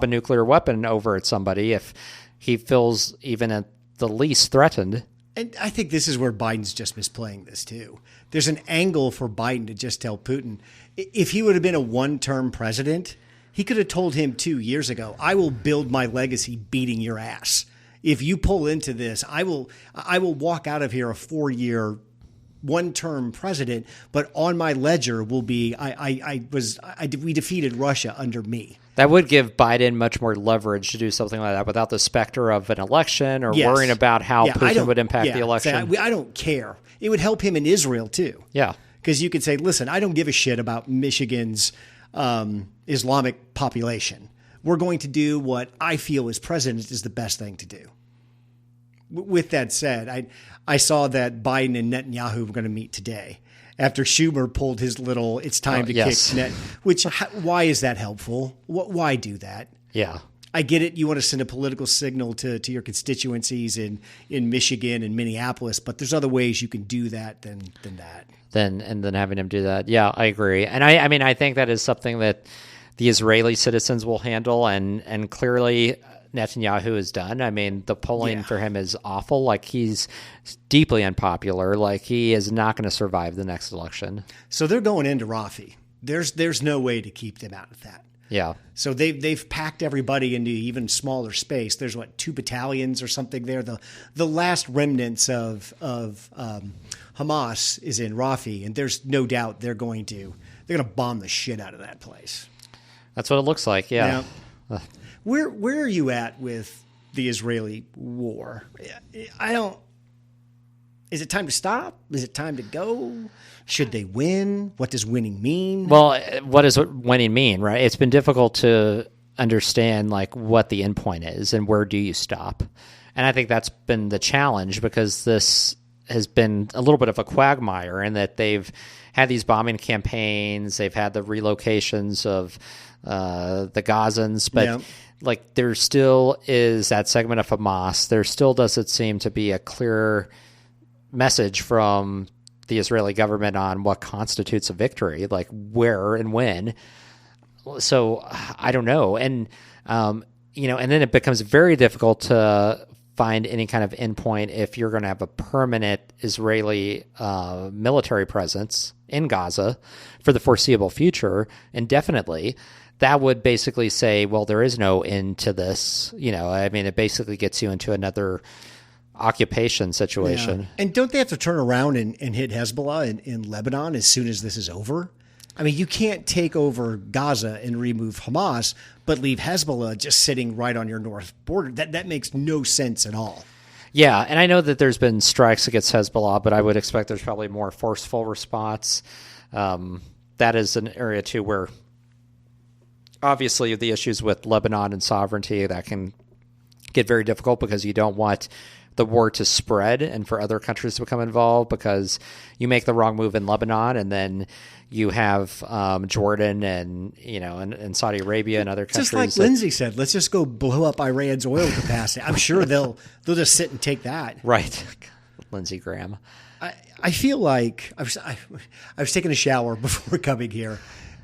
B: nuclear weapon over at somebody if he feels even at the least threatened.
A: And I think this is where Biden's just misplaying this too. There's an angle for Biden to just tell Putin, if he would have been a one-term president, he could have told him 2 years ago, I will build my legacy beating your ass. If you pull into this, I will walk out of here a 4-year, one-term president, but on my ledger will be we defeated Russia under me.
B: That would give Biden much more leverage to do something like that without the specter of an election or worrying about how Putin would impact the election.
A: I don't care. It would help him in Israel too.
B: Yeah.
A: Because you could say, listen, I don't give a shit about Michigan's Islamic population. We're going to do what I feel as president is the best thing to do. With that said, I saw that Biden and Netanyahu were going to meet today after Schumer pulled his little "it's time to kick net." Why is that helpful? Why do that?
B: Yeah,
A: I get it. You want to send a political signal to your constituencies in Michigan and Minneapolis, but there's other ways you can do that than that.
B: Then having him do that. Yeah, I agree. And I think that is something that the Israeli citizens will handle, and clearly Netanyahu has done. The polling for him is awful. Like, he's deeply unpopular. Like, he is not going to survive the next election.
A: So they're going into Rafi. There's no way to keep them out of that.
B: Yeah.
A: So they've packed everybody into even smaller space. There's 2 battalions or something there. The last remnants of Hamas is in Rafi, and there's no doubt they're going to bomb the shit out of that place.
B: That's what it looks like. Yeah.
A: Now, where are you at with the Israeli war? Is it time to stop? Is it time to go? Should they win? What does winning mean?
B: Well, what does winning mean, right? It's been difficult to understand like what the end point is and where do you stop. And I think that's been the challenge, because this has been a little bit of a quagmire in that they've had these bombing campaigns, they've had the relocations of the Gazans, but like there still is that segment of Hamas. There still doesn't seem to be a clear message from the Israeli government on what constitutes a victory, like where and when. So I don't know. And, and then it becomes very difficult to find any kind of endpoint if you're going to have a permanent Israeli military presence in Gaza for the foreseeable future indefinitely. That would basically say, well, there is no end to this. It basically gets you into another occupation situation.
A: Yeah. And don't they have to turn around and hit Hezbollah in Lebanon as soon as this is over? I mean, you can't take over Gaza and remove Hamas, but leave Hezbollah just sitting right on your north border. That makes no sense at all.
B: Yeah, and I know that there's been strikes against Hezbollah, but I would expect there's probably more forceful response. That is an area, too, where obviously the issues with Lebanon and sovereignty, that can get very difficult because you don't want the war to spread and for other countries to become involved, because you make the wrong move in Lebanon and then you have Jordan and Saudi Arabia and other countries.
A: Just like Lindsay said, let's just go blow up Iran's oil capacity. I'm sure they'll just sit and take that.
B: Right. Lindsey Graham.
A: I feel like I was taking a shower before coming here,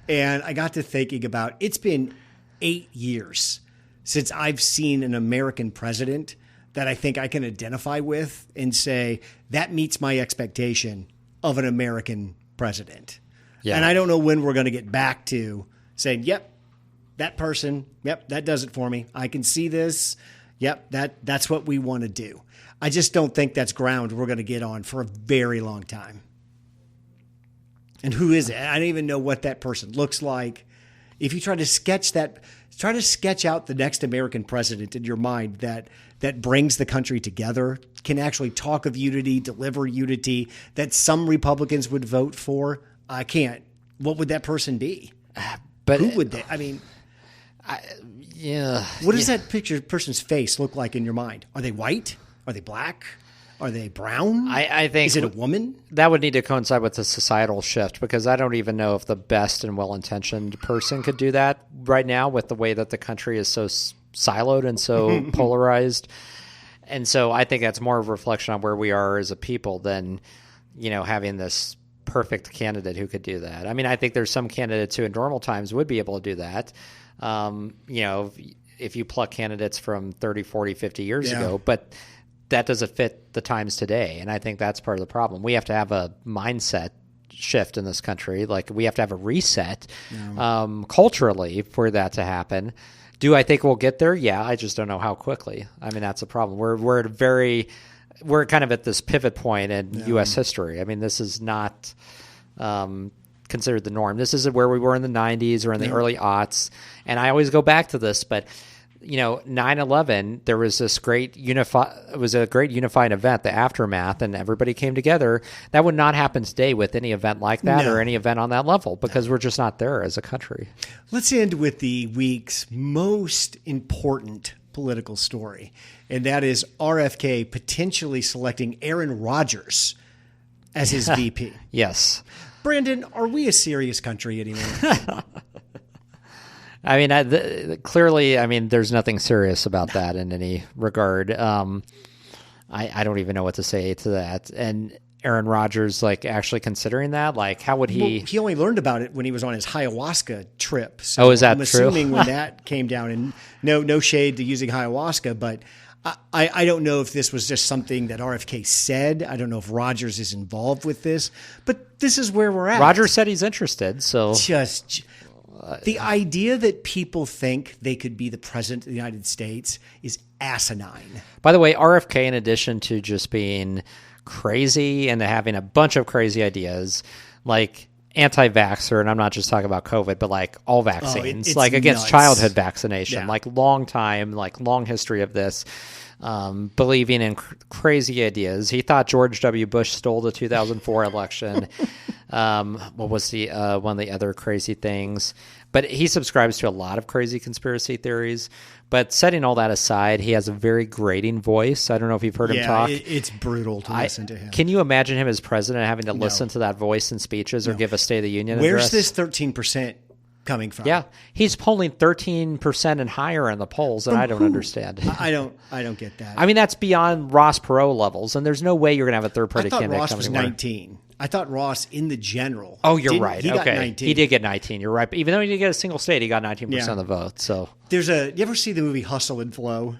A: and I got to thinking about, it's been 8 years since I've seen an American president that I think I can identify with and say, that meets my expectation of an American president. Yeah. And I don't know when we're going to get back to saying, yep, that person, yep, that does it for me. I can see this. Yep, that's what we want to do. I just don't think that's ground we're going to get on for a very long time. And who is it? I don't even know what that person looks like. If you try to sketch out the next American president in your mind that brings the country together, can actually talk of unity, deliver unity, that some Republicans would vote for, I can't. What would that person be?
B: But
A: who would they? I mean, What does that person's face look like in your mind? Are they white? Are they black? Are they brown?
B: I think.
A: Is it a woman?
B: That would need to coincide with the societal shift, because I don't even know if the best and well-intentioned person could do that right now with the way that the country is so siloed and so polarized. And so I think that's more of a reflection on where we are as a people than, having this perfect candidate who could do that. I mean, I think there's some candidates who in normal times would be able to do that. If you pluck candidates from 30, 40, 50 years ago, but that doesn't fit the times today. And I think that's part of the problem. We have to have a mindset shift in this country. Like, we have to have a reset culturally for that to happen. Do I think we'll get there? Yeah, I just don't know how quickly. I mean, that's a problem. We're kind of at this pivot point in U.S. history. I mean, this is not considered the norm. This isn't where we were in the 90s or in the early aughts. And I always go back to this, but 9/11, there was this great unifying event, the aftermath, and everybody came together. That would not happen today with any event like that or any event on that level, because we're just not there as a country.
A: Let's end with the week's most important political story, and that is RFK potentially selecting Aaron Rodgers as his VP.
B: Yes.
A: Brandon, are we a serious country anymore?
B: I mean, clearly, there's nothing serious about that in any regard. I don't even know what to say to that. And Aaron Rodgers, actually considering that, how would he?
A: Well, he only learned about it when he was on his ayahuasca trip. So
B: is that
A: I'm
B: true?
A: Assuming when that came down, and no shade to using ayahuasca, but I don't know if this was just something that RFK said. I don't know if Rodgers is involved with this, but this is where we're at.
B: Rodgers said he's interested, so
A: The idea that people think they could be the president of the United States is asinine.
B: By the way, RFK, in addition to just being crazy and having a bunch of crazy ideas, like anti-vaxxer, and I'm not just talking about COVID, but like all vaccines,
A: it's
B: like against
A: nuts.
B: childhood vaccination,
A: Yeah.
B: like long time, like long history of this, believing in crazy ideas. He thought George W. Bush stole the 2004 election. What was the one of the other crazy things? But he subscribes to a lot of crazy conspiracy theories. But setting all that aside, he has a very grating voice. I don't know if you've heard him talk.
A: It's brutal to listen to him.
B: Can you imagine him as president having to listen to that voice in speeches or give a State of the Union
A: Where's
B: address?
A: this 13% coming from?
B: Yeah, he's polling 13% and higher in the polls, and I don't understand.
A: I don't get that.
B: I mean, that's beyond Ross Perot levels, and there's no way you're going to have a third-party
A: I thought
B: candidate
A: Ross
B: come
A: was
B: anywhere.
A: 19. I thought Ross in the general.
B: Oh, you're right.
A: He
B: okay,
A: got 19.
B: he did get 19. You're right. But even though he didn't get a single state, he got 19%
A: Yeah.
B: of the vote. So
A: You ever see the movie Hustle and Flow?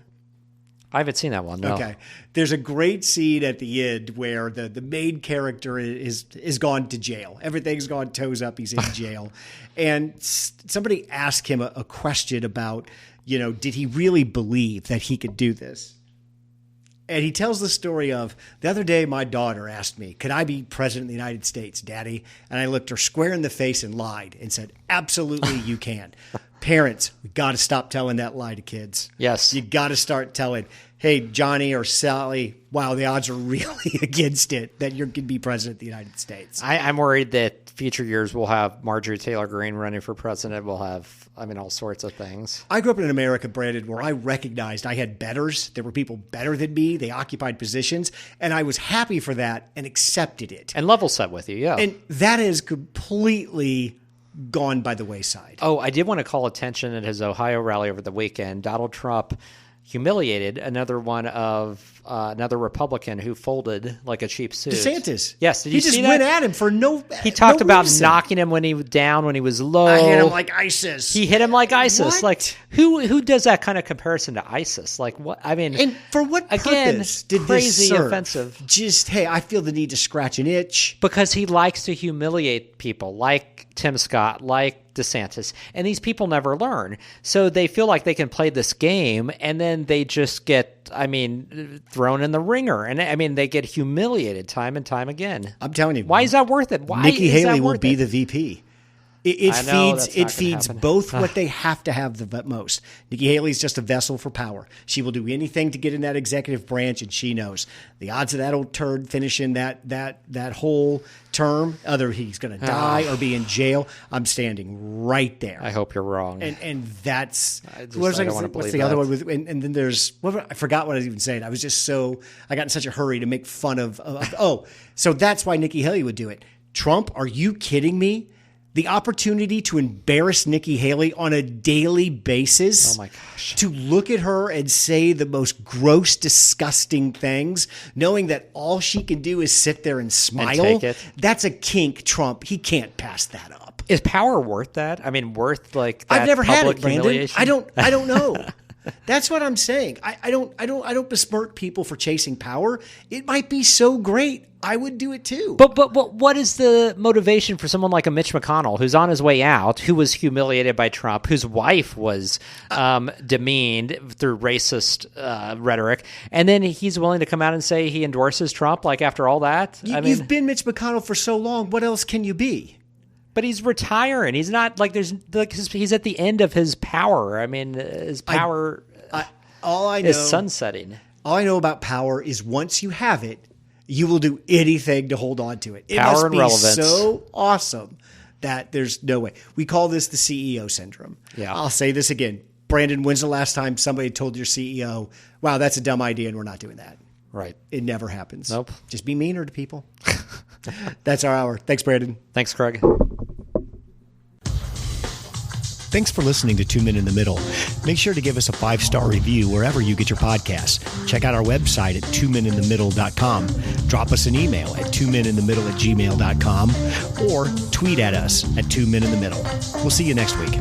B: I haven't seen that one. No.
A: Okay. There's a great scene at the end where the main character is gone to jail. Everything's gone toes up. He's in jail. And somebody asked him a question about, did he really believe that he could do this? And he tells the story of, the other day my daughter asked me, could I be president of the United States, Daddy? And I looked her square in the face and lied and said, absolutely you can. Parents, we got to stop telling that lie to kids.
B: Yes.
A: You got to start telling, hey, Johnny or Sally, wow, the odds are really against it that you could be president of the United States.
B: I'm worried that future years we'll have Marjorie Taylor Greene running for president. We'll have, all sorts of things.
A: I grew up in America, Brandon, where I recognized I had betters. There were people better than me. They occupied positions. And I was happy for that and accepted it.
B: And level set with you, yeah.
A: And that is completely gone by the wayside.
B: Oh, I did want to call attention at his Ohio rally over the weekend. Donald Trump humiliated another Republican who folded like a cheap suit.
A: DeSantis.
B: Yes, did you
A: he just
B: see that?
A: went at him for no
B: He talked
A: no
B: about
A: reason.
B: knocking him when he was down, when he was low.
A: I hit him like ISIS.
B: He hit him like ISIS.
A: What?
B: Like who does that kind of comparison to ISIS? Like what? I mean,
A: And for what
B: again,
A: purpose did
B: crazy
A: this serve?
B: offensive.
A: Just, hey, I feel the need to scratch an itch.
B: Because he likes to humiliate people like Tim Scott, like DeSantis. And these people never learn. So they feel like they can play this game and then they just get, thrown in the ringer. And they get humiliated time and time again.
A: I'm telling you.
B: Why is that worth it? Why
A: Nikki
B: is
A: Haley
B: that
A: will
B: worth
A: be
B: it?
A: the VP. It
B: I know,
A: feeds
B: that's not gonna
A: feeds
B: happen.
A: both what they have to have the most. Nikki Haley's just a vessel for power. She will do anything to get in that executive branch, and she knows the odds of that old turd finishing that whole term, either he's going to die or be in jail. I'm standing right there.
B: I hope you're wrong.
A: And that's
B: I don't wanna
A: what's
B: believe
A: the other
B: that.
A: one with, and then there's I forgot what I was even saying. I was just I got in such a hurry to make fun of so that's why Nikki Haley would do it. Trump, are you kidding me? The opportunity to embarrass Nikki Haley on a daily basis.
B: Oh my gosh.
A: To look at her and say the most gross, disgusting things, knowing that all she can do is sit there and smile.
B: take it.
A: That's a kink, Trump. He can't pass that up.
B: Is power worth that? Worth like that
A: I've never had
B: public
A: it, Brandon.
B: humiliation?
A: I don't know. That's what I'm saying. I don't besmirch people for chasing power. It might be so great. I would do it too.
B: But what is the motivation for someone like a Mitch McConnell who's on his way out, who was humiliated by Trump, whose wife was demeaned through racist rhetoric, and then he's willing to come out and say he endorses Trump? Like after all that,
A: You've been Mitch McConnell for so long. What else can you be?
B: But he's retiring. He's not he's at the end of his power. His power
A: All I know
B: is sunsetting.
A: All I know about power is once you have it, you will do anything to hold on to it. It
B: Power
A: must
B: and
A: be
B: relevance.
A: so awesome that there's no way. We call this the CEO syndrome.
B: Yeah.
A: I'll say this again. Brandon, when's the last time somebody told your CEO, wow, that's a dumb idea and we're not doing that?
B: Right.
A: It never happens.
B: Nope.
A: Just be meaner to people. That's our hour. Thanks, Brandon.
B: Thanks, Craig.
A: Thanks for listening to 2 Men in the Middle. Make sure to give us a 5-star review wherever you get your podcasts. Check out our website at 2meninthemiddle.com. Drop us an email at 2meninthemiddle@gmail.com or tweet at us at 2 Men in the Middle. We'll see you next week.